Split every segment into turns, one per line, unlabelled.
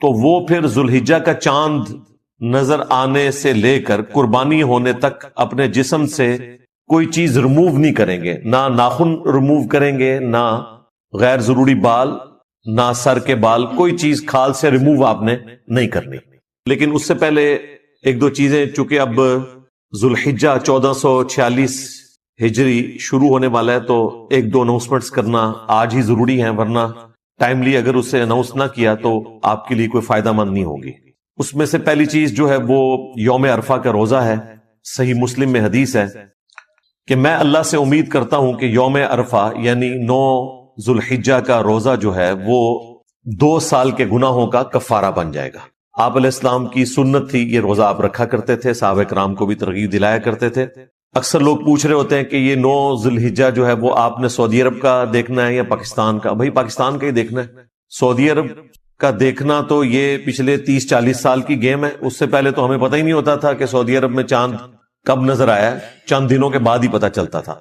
تو وہ پھر ذوالحجہ کا چاند نظر آنے سے لے کر قربانی ہونے تک اپنے جسم سے کوئی چیز ریموو نہیں کریں گے، نہ ناخن ریموو کریں گے، نہ غیر ضروری بال، نہ سر کے بال، کوئی چیز کھال سے ریموو آپ نے نہیں کرنی۔ لیکن اس سے پہلے ایک دو چیزیں، چونکہ اب ذوالحجہ 1446 ہجری شروع ہونے والا ہے، تو ایک دو اناؤنسمنٹس کرنا آج ہی ضروری ہیں، ورنہ ٹائملی اگر اسے اناؤنس نہ کیا تو آپ کے لیے کوئی فائدہ مند نہیں ہوگی۔ اس میں سے پہلی چیز جو ہے وہ یوم عرفہ کا روزہ ہے۔ صحیح مسلم میں حدیث ہے کہ میں اللہ سے امید کرتا ہوں کہ یوم عرفہ یعنی 9 ذوالحجہ کا روزہ جو ہے وہ 2 سال کے گناہوں کا کفارہ بن جائے گا۔ آپ علیہ السلام کی سنت تھی، یہ روزہ آپ رکھا کرتے تھے، صحابہ کرام کو بھی ترغیب دلایا کرتے تھے۔ اکثر لوگ پوچھ رہے ہوتے ہیں کہ یہ 9 ذوالحجہ جو ہے وہ آپ نے سعودی عرب کا دیکھنا ہے یا پاکستان کا؟ بھائی پاکستان کا ہی دیکھنا ہے۔ سعودی عرب کا دیکھنا تو یہ پچھلے 30-40 سال کی گیم ہے۔ اس سے پہلے تو ہمیں پتہ ہی نہیں ہوتا تھا کہ سعودی عرب میں چاند کب نظر آیا ہے، چند دنوں کے بعد ہی پتہ چلتا تھا۔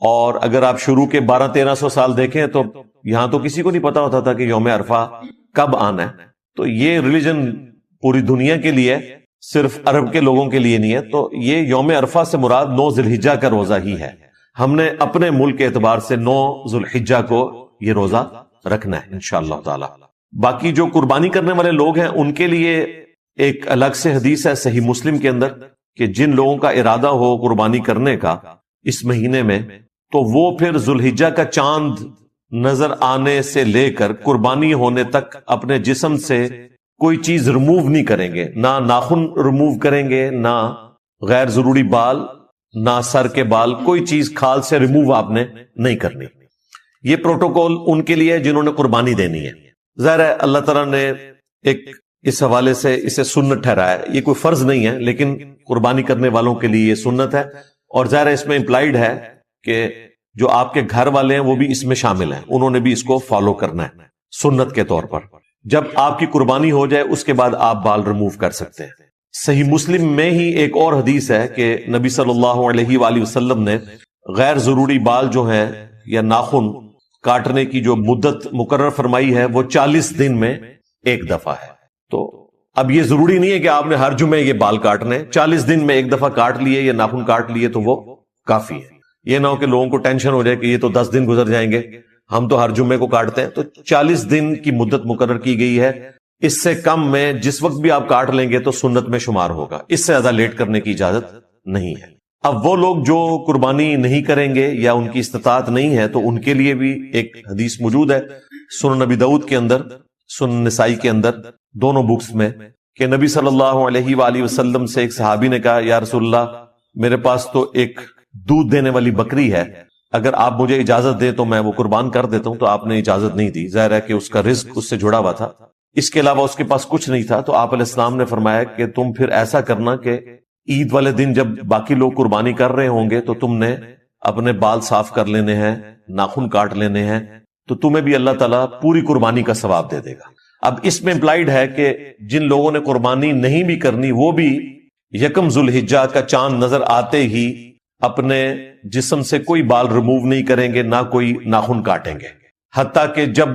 اور اگر آپ شروع کے 1200-1300 سال دیکھیں تو یہاں تو کسی کو نہیں پتا ہوتا تھا کہ یوم عرفہ کب آنا ہے۔ تو یہ ریلیجن پوری دنیا کے لیے، صرف عرب کے لوگوں کے لیے نہیں ہے۔ تو یہ یوم عرفہ سے مراد 9 ذوالحجہ کا روزہ ہی ہے۔ ہم نے اپنے ملک کے اعتبار سے 9 ذوالحجہ کو یہ روزہ رکھنا ہے انشاءاللہ تعالی۔ باقی جو قربانی کرنے والے لوگ ہیں ان کے لیے ایک الگ سے حدیث ہے صحیح مسلم کے اندر کہ جن لوگوں کا ارادہ ہو قربانی کرنے کا اس مہینے میں، تو وہ پھر ذوالحجہ کا چاند نظر آنے سے لے کر قربانی ہونے تک اپنے جسم سے کوئی چیز ریموو نہیں کریں گے، نہ ناخن ریموو کریں گے، نہ غیر ضروری بال، نہ سر کے بال، کوئی چیز کھال سے ریموو آپ نے نہیں کرنی۔ یہ پروٹوکول ان کے لیے جنہوں نے قربانی دینی ہے۔ ظاہر ہے اللہ تعالیٰ نے ایک اس حوالے سے اسے سنت ٹھہرایا ہے، یہ کوئی فرض نہیں ہے لیکن قربانی کرنے والوں کے لیے یہ سنت ہے۔ اور ظاہر ہے اس میں امپلائیڈ ہے کہ جو آپ کے گھر والے ہیں وہ بھی اس میں شامل ہیں، انہوں نے بھی اس کو فالو کرنا ہے سنت کے طور پر۔ جب آپ کی قربانی ہو جائے اس کے بعد آپ بال ریموو کر سکتے ہیں۔ صحیح مسلم میں ہی ایک اور حدیث ہے کہ نبی صلی اللہ علیہ وآلہ وسلم نے غیر ضروری بال جو ہیں یا ناخن کاٹنے کی جو مدت مقرر فرمائی ہے وہ 40 دن میں ایک دفعہ ہے۔ تو اب یہ ضروری نہیں ہے کہ آپ نے ہر جمعے یہ بال کاٹنے، 40 دن میں ایک دفعہ کاٹ لیے یا ناخن کاٹ لیے تو وہ کافی ہے۔ یہ نہ ہو کہ لوگوں کو ٹینشن ہو جائے کہ یہ تو 10 دن گزر جائیں گے، ہم تو ہر جمعے کو کاٹتے ہیں۔ تو 40 دن کی مدت مقرر کی گئی ہے، اس سے کم میں جس وقت بھی آپ کاٹ لیں گے تو سنت میں شمار ہوگا، اس سے زیادہ لیٹ کرنے کی اجازت نہیں ہے۔ اب وہ لوگ جو قربانی نہیں کریں گے یا ان کی استطاعت نہیں ہے تو ان کے لیے بھی ایک حدیث موجود ہے سنن نبی داؤد کے اندر، سنن نسائی کے اندر، دونوں بکس میں، کہ نبی صلی اللہ علیہ وآلہ وسلم سے ایک صحابی نے کہا یا رسول اللہ میرے پاس تو ایک دودھ دینے والی بکری ہے، اگر آپ مجھے اجازت دیں تو میں وہ قربان کر دیتا ہوں۔ تو آپ نے اجازت نہیں دی، ظاہر ہے کہ اس کا رزق اس سے جڑا ہوا تھا، اس کے علاوہ اس کے پاس کچھ نہیں تھا۔ تو آپ علیہ السلام نے فرمایا کہ تم پھر ایسا کرنا کہ عید والے دن جب باقی لوگ قربانی کر رہے ہوں گے تو تم نے اپنے بال صاف کر لینے ہیں، ناخن کاٹ لینے ہیں، تو تمہیں بھی اللہ تعالیٰ پوری قربانی کا ثواب دے دے گا۔ اب اس میں امپلائیڈ ہے کہ جن لوگوں نے قربانی نہیں بھی کرنی وہ بھی یکم ذوالحجہ کا چاند نظر آتے ہی اپنے جسم سے کوئی بال ریموو نہیں کریں گے، نہ کوئی ناخن کاٹیں گے، حتیٰ کہ جب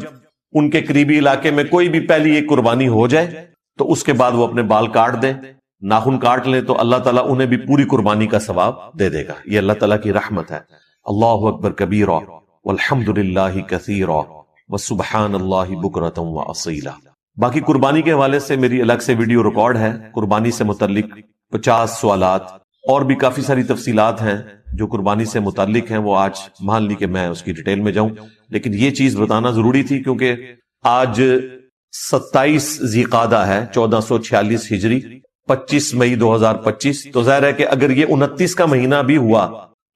ان کے قریبی علاقے میں کوئی بھی پہلی ایک قربانی ہو جائے تو اس کے بعد وہ اپنے بال کاٹ دیں، ناخن کاٹ لیں، تو اللہ تعالیٰ انہیں بھی پوری قربانی کا ثواب دے دے گا۔ یہ اللہ تعالیٰ کی رحمت ہے۔ اللہ اکبر کبیرا والحمد للہ کثیرا وسبحان اللہ بکرۃ واصیلا۔ باقی قربانی کے حوالے سے میری الگ سے ویڈیو ریکارڈ ہے، قربانی سے متعلق 50 سوالات اور بھی کافی ساری تفصیلات ہیں جو قربانی سے متعلق ہیں، وہ آج مان لی کہ میں اس کی ڈیٹیل میں جاؤں، لیکن یہ چیز بتانا ضروری تھی کیونکہ آج 27 ذی قعدہ ہے 1446 ہجری، 25 مئی 2025۔ تو ظاہر ہے کہ اگر یہ 29 کا مہینہ بھی ہوا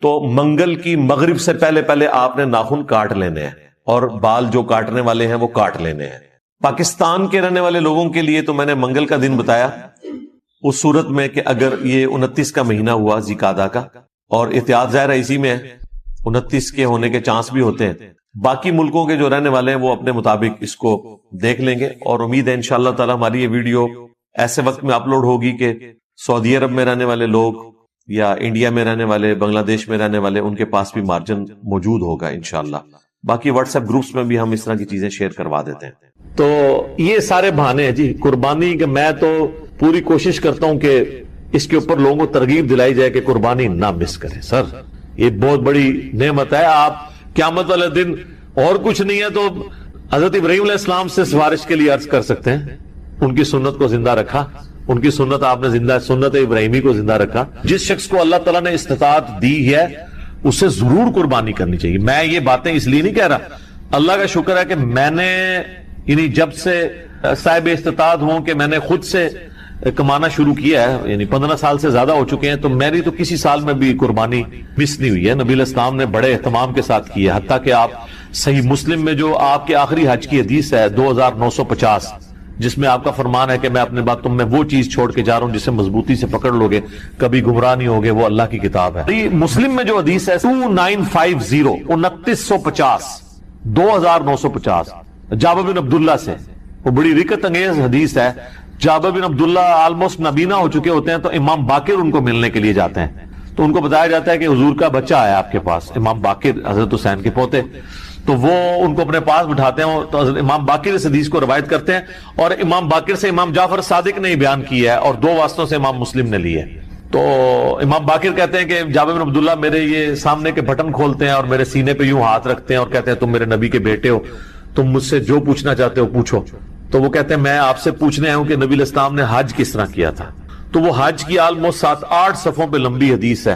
تو منگل کی مغرب سے پہلے پہلے آپ نے ناخن کاٹ لینے ہیں اور بال جو کاٹنے والے ہیں وہ کاٹ لینے ہیں۔ پاکستان کے رہنے والے لوگوں کے لیے تو میں نے منگل کا دن بتایا، اس صورت میں کہ اگر یہ 29 کا مہینہ ہوا ذی قعدہ کا، اور احتیاط ظاہر اسی میں ہے 29 کے ہونے کے چانس بھی ہوتے ہیں۔ باقی ملکوں کے جو رہنے والے ہیں وہ اپنے مطابق اس کو دیکھ لیں گے، اور امید ہے انشاءاللہ تعالی ہماری یہ ویڈیو ایسے وقت میں اپلوڈ ہوگی کہ سعودی عرب میں رہنے والے لوگ یا انڈیا میں رہنے والے، بنگلہ دیش میں رہنے والے، ان کے پاس بھی مارجن موجود ہوگا انشاءاللہ۔ باقی واٹس ایپ گروپس میں بھی ہم اس طرح کی چیزیں شیئر کروا دیتے ہیں۔ تو یہ سارے بہانے ہیں جی قربانی کے. میں تو پوری کوشش کرتا ہوں کہ اس کے اوپر لوگوں کو ترغیب دلائی جائے کہ قربانی نہ مس کریں. سر یہ بہت بڑی نعمت ہے. آپ قیامت والے دن اور کچھ نہیں ہے تو حضرت ابراہیم علیہ السلام سے سفارش کے لیے عرض کر سکتے ہیں. ان کی سنت کو زندہ رکھا, ان کی سنت آپ نے زندہ, سنت ابراہیمی کو زندہ رکھا. جس شخص کو اللہ تعالیٰ نے استطاعت دی ہے اسے ضرور قربانی کرنی چاہیے. میں یہ باتیں اس لیے نہیں کہہ رہا, اللہ کا شکر ہے کہ میں نے یعنی جب سے صاحب استطاعت ہوں کہ میں نے خود سے کمانا شروع کیا ہے, یعنی 15 سال سے زیادہ ہو چکے ہیں, تو میری تو کسی سال میں بھی قربانی مس نہیں ہوئی ہے. نبی علیہ السلام نے بڑے اہتمام کے ساتھ کی ہے. حتیٰ کہ آپ صحیح مسلم میں جو آپ کے آخری حج کی حدیث ہے 2950, جس میں آپ کا فرمان ہے کہ میں اپنے بعد تم میں وہ چیز چھوڑ کے جا رہا ہوں جسے مضبوطی سے پکڑ لو گے, کبھی گمراہ نہیں ہوگے, وہ اللہ کی کتاب ہے. مسلم میں جو حدیث ہے 2950 2950 2950 جابر بن عبداللہ سے, وہ بڑی رکت انگیز حدیث ہے. جابر بن عبداللہ آلموسٹ نابینا ہو چکے ہوتے ہیں تو امام باقر ان کو ملنے کے لیے جاتے ہیں. تو ان کو بتایا جاتا ہے کہ حضور کا بچہ آیا آپ کے پاس, امام باقر حضرت حسین کے پوتے. تو وہ ان کو اپنے پاس بٹھاتے ہیں تو امام باقر اس حدیث کو روایت کرتے ہیں, اور امام باقر سے امام جعفر صادق نے بیان کیا ہے, اور 2 واسطوں سے امام مسلم نے لی ہے. تو امام باقر کہتے ہیں کہ جابر بن عبداللہ میرے یہ سامنے کے بٹن کھولتے ہیں اور میرے سینے پہ یوں ہاتھ رکھتے ہیں اور کہتے ہیں تم میرے نبی کے بیٹے ہو, تم مجھ سے جو پوچھنا چاہتے ہو پوچھو. تو وہ کہتے ہیں میں آپ سے پوچھنے آیا ہوں کہ نبی علیہ السلام نے حج کس طرح کیا تھا. تو وہ حج کی آلموسٹ 7-8 صفحوں پہ لمبی حدیث ہے.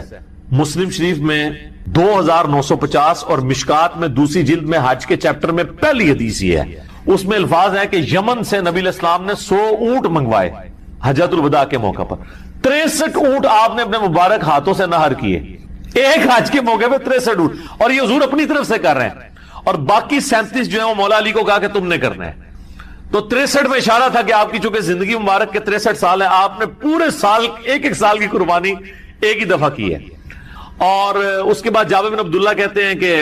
مسلم شریف میں 2950 اور مشکات میں دوسری جلد میں حج کے چیپٹر میں پہلی حدیث یہ ہے. اس میں الفاظ ہیں کہ یمن سے نبی علیہ السلام نے 100 اونٹ منگوائے حجۃ الوداع کے موقع پر. 63 اونٹ آپ نے اپنے مبارک ہاتھوں سے نہر کیے ایک حج کے موقع پہ. 63 اونٹ, اور یہ حضور اپنی طرف سے کر رہے ہیں, اور باقی 37 جو ہیں وہ مولا علی کو کہا کہ تم نے کرنا ہے. تو 63 میں اشارہ تھا کہ آپ کی چونکہ زندگی مبارک کے 63 سال ہیں, آپ نے پورے سال ایک سال کی قربانی ایک ہی دفعہ کی ہے. اور اس کے بعد جابر بن عبداللہ کہتے ہیں کہ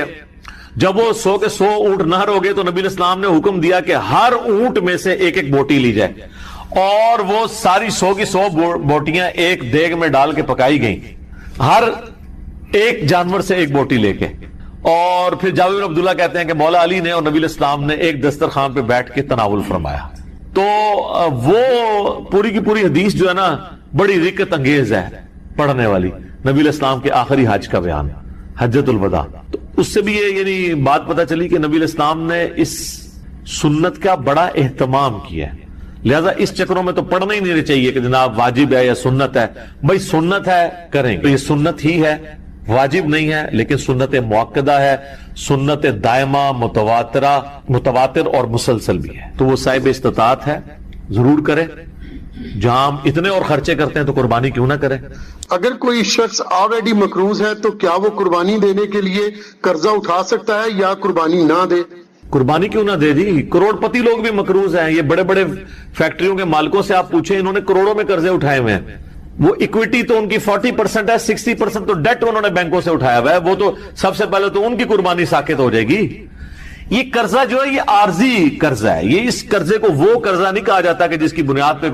جب وہ 100 کے 100 اونٹ نہر ہو گئے تو نبی علیہ السلام نے حکم دیا کہ ہر اونٹ میں سے ایک ایک بوٹی لی جائے, اور وہ ساری 100 کی 100 بوٹیاں ایک دیگ میں ڈال کے پکائی گئیں, ہر ایک جانور سے ایک بوٹی لے کے. اور پھر جابر بن عبداللہ کہتے ہیں کہ مولا علی نے اور نبی علیہ السلام نے ایک دسترخوان پہ بیٹھ کے تناول فرمایا. تو وہ پوری کی پوری حدیث جو ہے نا بڑی رکت انگیز ہے پڑھنے والی. نبی علیہ السلام کے آخری حج کا بیان, حجۃ الوداع. تو اس سے بھی یہ یعنی بات پتہ چلی کہ نبی علیہ السلام نے اس سنت کا بڑا اہتمام کیا ہے. لہذا اس چکروں میں تو پڑھنا ہی نہیں چاہیے کہ جناب واجب ہے یا سنت ہے. بھائی سنت ہے کریں, تو یہ سنت ہی ہے, واجب نہیں ہے, لیکن سنت مؤکدہ ہے, سنت دائمہ متواتر اور مسلسل بھی ہے. تو وہ صاحب استطاعت ہے, ضرور کرے. جہاں ہم اتنے اور خرچے کرتے ہیں تو قربانی کیوں نہ کرے.
اگر کوئی شخص آلریڈی مقروض ہے تو کیا وہ قربانی دینے کے لیے قرضہ اٹھا سکتا ہے یا قربانی نہ دے؟
قربانی کیوں نہ دے جی, کروڑ پتی لوگ بھی مقروض ہیں. یہ بڑے بڑے فیکٹریوں کے مالکوں سے آپ پوچھیں, انہوں نے کروڑوں میں قرضے اٹھائے ہوئے ہیں. وہ اکویٹی تو ان کی 40% ہے, 60% تو ڈیٹ انہوں نے بینکوں سے اٹھایا ہوا ہے. وہ تو سب سے پہلے تو ان کی قربانی ساقط ہو جائے گی. یہ قرضہ جو ہے یہ عارضی قرضہ ہے. یہ اس قرضے کو وہ قرضہ نہیں کہا جاتا کہ جس کی بنیاد پہ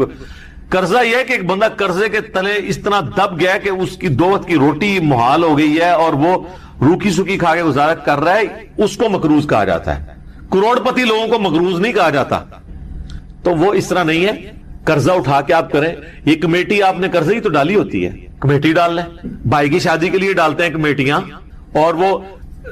قرضہ یہ ہے کہ ایک بندہ قرضے کے تلے اس طرح دب گیا کہ اس کی 2 وقت کی روٹی محال ہو گئی ہے اور وہ روکھی سوکھی کھا کے گزارا کر رہا ہے, اس کو مقروض کہا جاتا ہے. کروڑ پتی لوگوں کو مقروض نہیں کہا جاتا. تو وہ اس طرح نہیں ہے, قرضہ اٹھا کے آپ کریں. یہ کمیٹی آپ نے قرضے ہی تو ڈالی ہوتی ہے, کمیٹی ڈال لیں. بھائی کی شادی کے لیے ڈالتے ہیں کمیٹیاں, اور وہ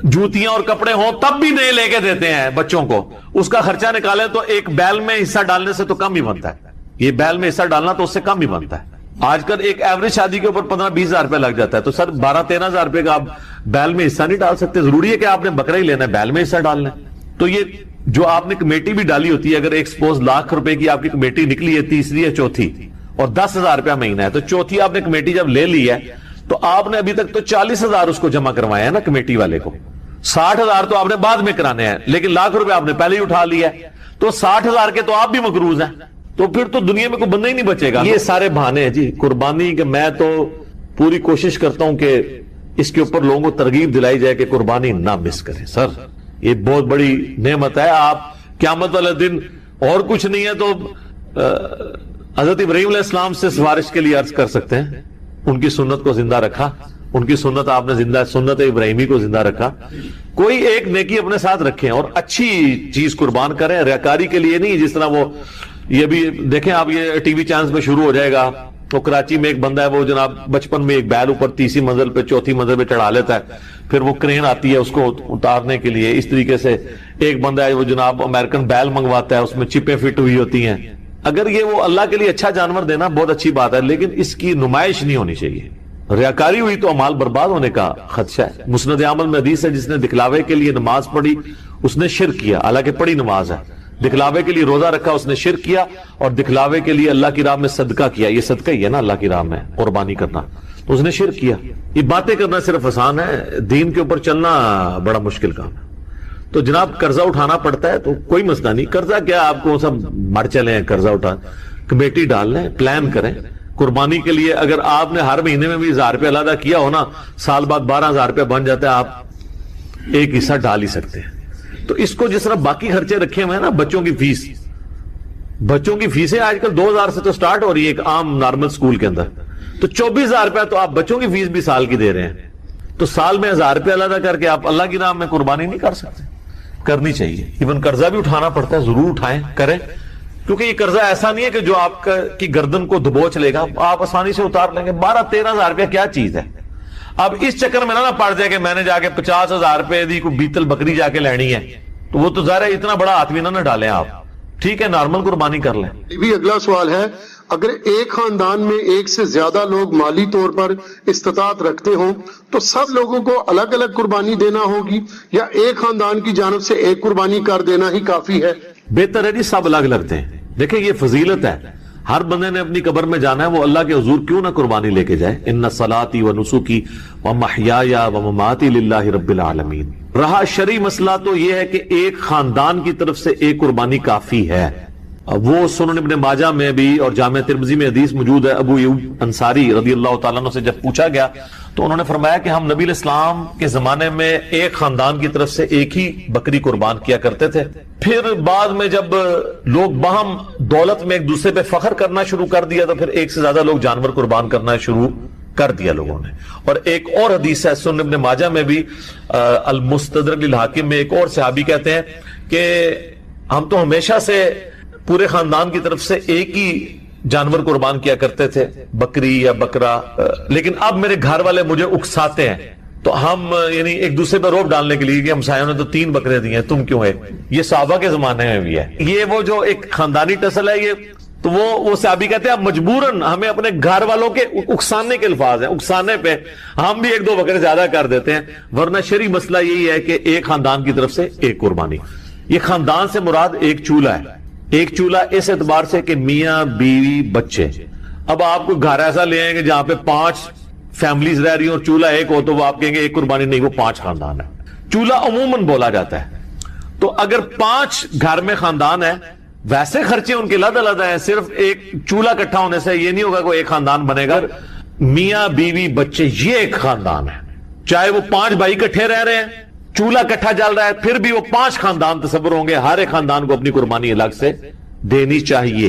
جوتیاں اور کپڑے ہوں تب بھی نئے لے کے دیتے ہیں بچوں کو. اس کا خرچہ نکالیں تو ایک بیل میں حصہ ڈالنے سے تو کم ہی بنتا ہے. یہ بیل میں حصہ ڈالنا تو اس سے کم ہی بنتا ہے. آج کل ایک ایوریج شادی کے اوپر 15-20 ہزار روپے لگ جاتا ہے. تو سر 12-13 ہزار روپے کا آپ بیل میں حصہ نہیں ڈال سکتے. ضروری ہے کہ آپ نے بکرا ہی لینا ہے, بیل میں حصہ ڈال لیں. تو یہ جو آپ نے کمیٹی بھی ڈالی ہوتی ہے, اگر ایک سپوز لاکھ روپے کی آپ کی کمیٹی نکلی ہے, تیسری ہے چوتھی, اور 10,000 روپیہ مہینہ ہے, تو چوتھی آپ نے کمیٹی جب لے لی ہے تو آپ نے ابھی تک تو 40,000 اس کو جمع کروایا ہے نا کمیٹی والے کو. 60,000 تو آپ نے بعد میں کرانے ہیں, لیکن لاکھ روپے آپ نے پہلے ہی اٹھا لیا ہے. تو 60,000 کے تو آپ بھی مقروض ہیں. تو پھر تو دنیا میں کوئی بندہ ہی نہیں بچے گا. یہ سارے بہانے ہیں جی قربانی کے. میں تو پوری کوشش کرتا ہوں کہ اس کے اوپر لوگوں کو ترغیب دلائی جائے کہ قربانی نہ مس کریں. سر یہ بہت بڑی نعمت ہے. آپ قیامت والے دن اور کچھ نہیں ہے تو حضرت ابراہیم علیہ السلام سے سفارش کے لیے عرض کر سکتے ہیں. ان کی سنت کو زندہ رکھا, ان کی سنت آپ نے زندہ، سنت ابراہیمی کو زندہ رکھا. کوئی ایک نیکی اپنے ساتھ رکھیں اور اچھی چیز قربان کریں، ریاکاری کے لیے نہیں. جس طرح وہ یہ بھی دیکھیں آپ، یہ ٹی وی چینلز پہ شروع ہو جائے گا. تو کراچی میں ایک بندہ ہے، وہ جناب بچپن میں ایک بیل اوپر تیسری منزل پہ چوتھی منزل پہ چڑھا لیتا ہے، پھر وہ کرین آتی ہے اس کو اتارنے کے لیے. اس طریقے سے ایک بندہ ہے وہ جناب امریکن بیل منگواتا ہے، اس میں چپیں فٹ ہوئی ہوتی ہیں. اگر یہ وہ اللہ کے لیے اچھا جانور دینا بہت اچھی بات ہے، لیکن اس کی نمائش نہیں ہونی چاہیے. ریاکاری ہوئی تو امال برباد ہونے کا خدشہ ہے. مسند احمد میں حدیث ہے، جس نے دکھلاوے کے لیے نماز پڑھی اس نے شرک کیا، حالانکہ پڑھی نماز ہے. دکھلاوے کے لیے روزہ رکھا اس نے شرک کیا، اور دکھلاوے کے لیے اللہ کی راہ میں صدقہ کیا. یہ صدقہ ہی ہے نا، اللہ کی راہ میں قربانی کرنا، تو اس نے شرک کیا. یہ باتیں کرنا صرف آسان ہے، دین کے اوپر چلنا بڑا مشکل کام ہے. تو جناب قرضہ اٹھانا پڑتا ہے تو کوئی مسئلہ نہیں. قرضہ کیا، آپ کو سب مر چلے ہیں قرضہ اٹھا، کمیٹی ڈال لیں، پلان کریں قربانی کے لیے. اگر آپ نے ہر مہینے میں بھی 1000 روپے علیحدہ کیا ہو نا، سال بعد 12,000 روپے بن جاتا ہے، آپ ایک حصہ ڈال ہی سکتے ہیں. تو اس کو جس طرح باقی خرچے رکھے ہوئے ہیں نا، بچوں کی فیس، بچوں کی فیسیں آج کل 2,000 سے تو سٹارٹ ہو رہی ہے ایک عام نارمل سکول کے اندر، تو 24,000 روپے تو آپ بچوں کی فیس بھی سال کی دے رہے ہیں. تو سال میں 1000 روپے علیحدہ کر کے آپ اللہ کی راہ میں قربانی نہیں کر سکتے. کرنی چاہیے. ایون قرضہ بھی اٹھانا پڑتا ہے، ضرور اٹھائیں، کریں، کیونکہ یہ قرضہ ایسا نہیں ہے کہ جو آپ کی گردن کو دبوچ لے گا، آپ آسانی سے اتار لیں گے. 12-13,000 روپے کیا چیز ہے. اب اس چکر میں نہ پڑ جائے کہ میں نے جا کے 50,000 روپے دی کوئی بیتل بکری جا کے لینی ہے، تو وہ تو ظاہر ہے اتنا بڑا ہاتھ بھی نہ ڈالیں آپ. ٹھیک ہے، نارمل قربانی کر لیں.
بھی اگلا سوال ہے، اگر ایک خاندان میں ایک سے زیادہ لوگ مالی طور پر استطاعت رکھتے ہوں تو سب لوگوں کو الگ الگ قربانی دینا ہوگی، یا ایک خاندان کی جانب سے ایک قربانی کر دینا ہی کافی ہے؟
بہتر ہے جی سب الگ الگ دیں. دیکھیں یہ فضیلت ہے، ہر بندے نے اپنی قبر میں جانا ہے، وہ اللہ کے حضور کیوں نہ قربانی لے کے جائے. ان صلاتی و نسکی و محیایا و مماتی للہ رب العالمین. رہا شرعی مسئلہ تو یہ ہے کہ ایک خاندان کی طرف سے ایک قربانی کافی ہے. وہ سنن ابن ماجہ میں بھی اور جامع ترمذی میں حدیث موجود ہے. ابو ایوب انصاری رضی اللہ تعالیٰ عنہ سے جب پوچھا گیا تو انہوں نے فرمایا کہ ہم نبی علیہ السلام کے زمانے میں ایک خاندان کی طرف سے ایک ہی بکری قربان کیا کرتے تھے. پھر بعد میں جب لوگ باہم دولت میں ایک دوسرے پہ فخر کرنا شروع کر دیا تو پھر ایک سے زیادہ لوگ جانور قربان کرنا شروع کر دیا لوگوں نے. اور ایک اور حدیث ہے سنن ابن ماجہ میں بھی، المستدرک للحاکم میں، ایک اور صحابی کہتے ہیں کہ ہم تو ہمیشہ سے پورے خاندان کی طرف سے ایک ہی جانور قربان کیا کرتے تھے، بکری یا بکرا، لیکن اب میرے گھر والے مجھے اکساتے ہیں تو ہم یعنی ایک دوسرے پہ روب ڈالنے کے لیے کہ ہمسایوں نے تو 3 بکرے دیے ہیں، تم کیوں ہے. یہ صحابہ کے زمانے میں بھی ہے. یہ وہ جو ایک خاندانی ٹسل ہے، یہ تو وہ صحابی کہتے ہیں اب مجبوراً ہمیں اپنے گھر والوں کے اکسانے کے الفاظ ہیں، اکسانے پہ ہم بھی 1-2 بکرے زیادہ کر دیتے ہیں. ورنہ شرعی مسئلہ یہی ہے کہ ایک خاندان کی طرف سے ایک قربانی. یہ خاندان سے مراد ایک چولہا ہے. ایک چولہا اس اعتبار سے کہ میاں بیوی بچے. اب آپ کو گھر ایسا لے آئیں گے جہاں پہ 5 فیملیز رہ رہی ہیں اور چولہا ایک ہو تو وہ آپ کہیں گے ایک قربانی نہیں، وہ 5 خاندان ہے. چولہا عموماً بولا جاتا ہے. تو اگر 5 گھر میں خاندان ہے، ویسے خرچے ان کے علیحدہ علیحدہ ہیں، صرف ایک چولہا اکٹھا ہونے سے یہ نہیں ہوگا کہ ایک خاندان بنے گا. میاں بیوی بچے یہ ایک خاندان ہے. چاہے وہ 5 بھائی اکٹھے رہ رہے ہیں، چولہا اکٹھا جل رہا ہے، پھر بھی وہ 5 خاندان تصور ہوں گے. ہر ایک خاندان کو اپنی قربانی الگ سے دینی چاہیے.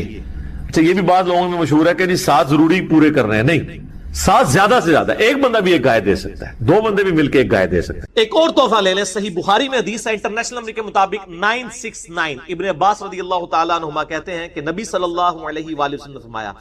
اچھا یہ بھی بعض لوگوں میں مشہور ہے کہ جی 7 ضروری پورے کر رہے ہیں. نہیں، 7 زیادہ سے زیادہ. ایک بندہ بھی ایک گائے دے سکتا ہے، 2 بندے بھی مل کے ایک گائے دے سکتے ہیں.
ایک اور تحفہ لے لیں. صحیح بخاری میں حدیث ہے انٹرنیشنل نمبر کے مطابق 969. ابن عباس رضی اللہ تعالیٰ عنہما کہتے ہیں کہ نبی صلی اللہ علیہ وآلہ وسلم نے فرمایا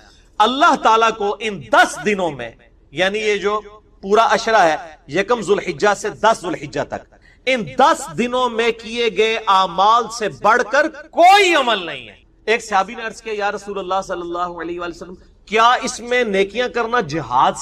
اللہ تعالیٰ کو ان 10 دنوں میں، یعنی یہ جو پورا عشرہ ہے 1 ذوالحجہ سے 10 ذوالحجہ تک، ان 10 دنوں میں کیے گئے اعمال سے بڑھ کر کوئی عمل نہیں ہے. ایک صحابی نے عرض کیا یا رسول اللہ صلی اللہ علیہ وآلہ وسلم، کیا اس میں نیکیاں کرنا جہاد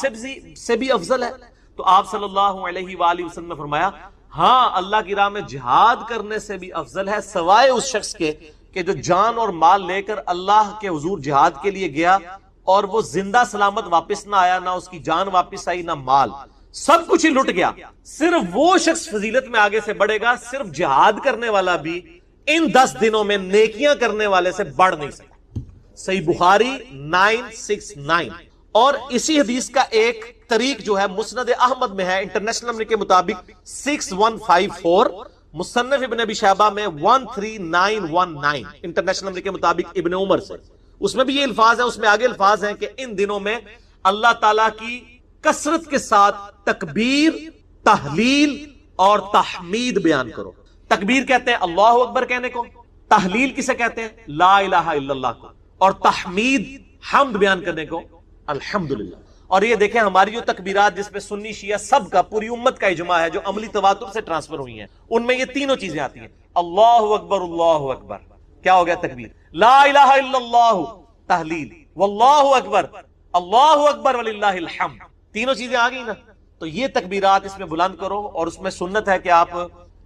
سے بھی افضل ہے؟ تو آپ صلی اللہ علیہ وآلہ وسلم نے فرمایا ہاں، اللہ کی راہ میں جہاد کرنے سے بھی افضل ہے، سوائے اس شخص کے کہ جو جان اور مال لے کر اللہ کے حضور جہاد کے لیے گیا اور وہ زندہ سلامت واپس نہ آیا، نہ اس کی جان واپس آئی نہ مال، سب کچھ ہی لٹ گیا. صرف وہ شخص فضیلت میں آگے سے بڑھے گا. صرف جہاد کرنے والا بھی ان 10 دنوں میں نیکیاں کرنے والے سے بڑھ نہیں سکتا. صحیح بخاری 969. اور اسی حدیث کا ایک طریق جو ہے مسند احمد میں ہے انٹرنیشنل نمبر کے مطابق 6154، مصنف ابن ابی شیبہ میں 13919 انٹرنیشنل نمبر کے مطابق ابن عمر سے. اس میں بھی یہ الفاظ ہیں، اس میں آگے الفاظ ہیں کہ ان دنوں میں اللہ تعالیٰ کی کثرت کے ساتھ تکبیر، تحلیل اور تحمید بیان کرو۔ تکبیر کہتے ہیں اللہ اکبر کہنے کو، تحلیل کسے کہتے ہیں لا الہ الا اللہ کو، اور تحمید حمد بیان کرنے کو الحمدللہ۔ اور یہ دیکھیں ہماری جو تکبیرات جس پہ سنی شیعہ سب کا، پوری امت کا اجماع ہے جو عملی تواتر سے ٹرانسفر ہوئی ہیں، ان میں یہ تینوں چیزیں آتی ہیں، اللہ اکبر اللہ اکبر، کیا ہو گیا تکبیر، لا الہ الا اللہ تحلیل، واللہ اکبر اللہ اکبر وللہ الحمد، تینوں چیزیں آ گئی نا۔ تو یہ تکبیرات اس میں بلند کرو، اور اس میں سنت ہے کہ آپ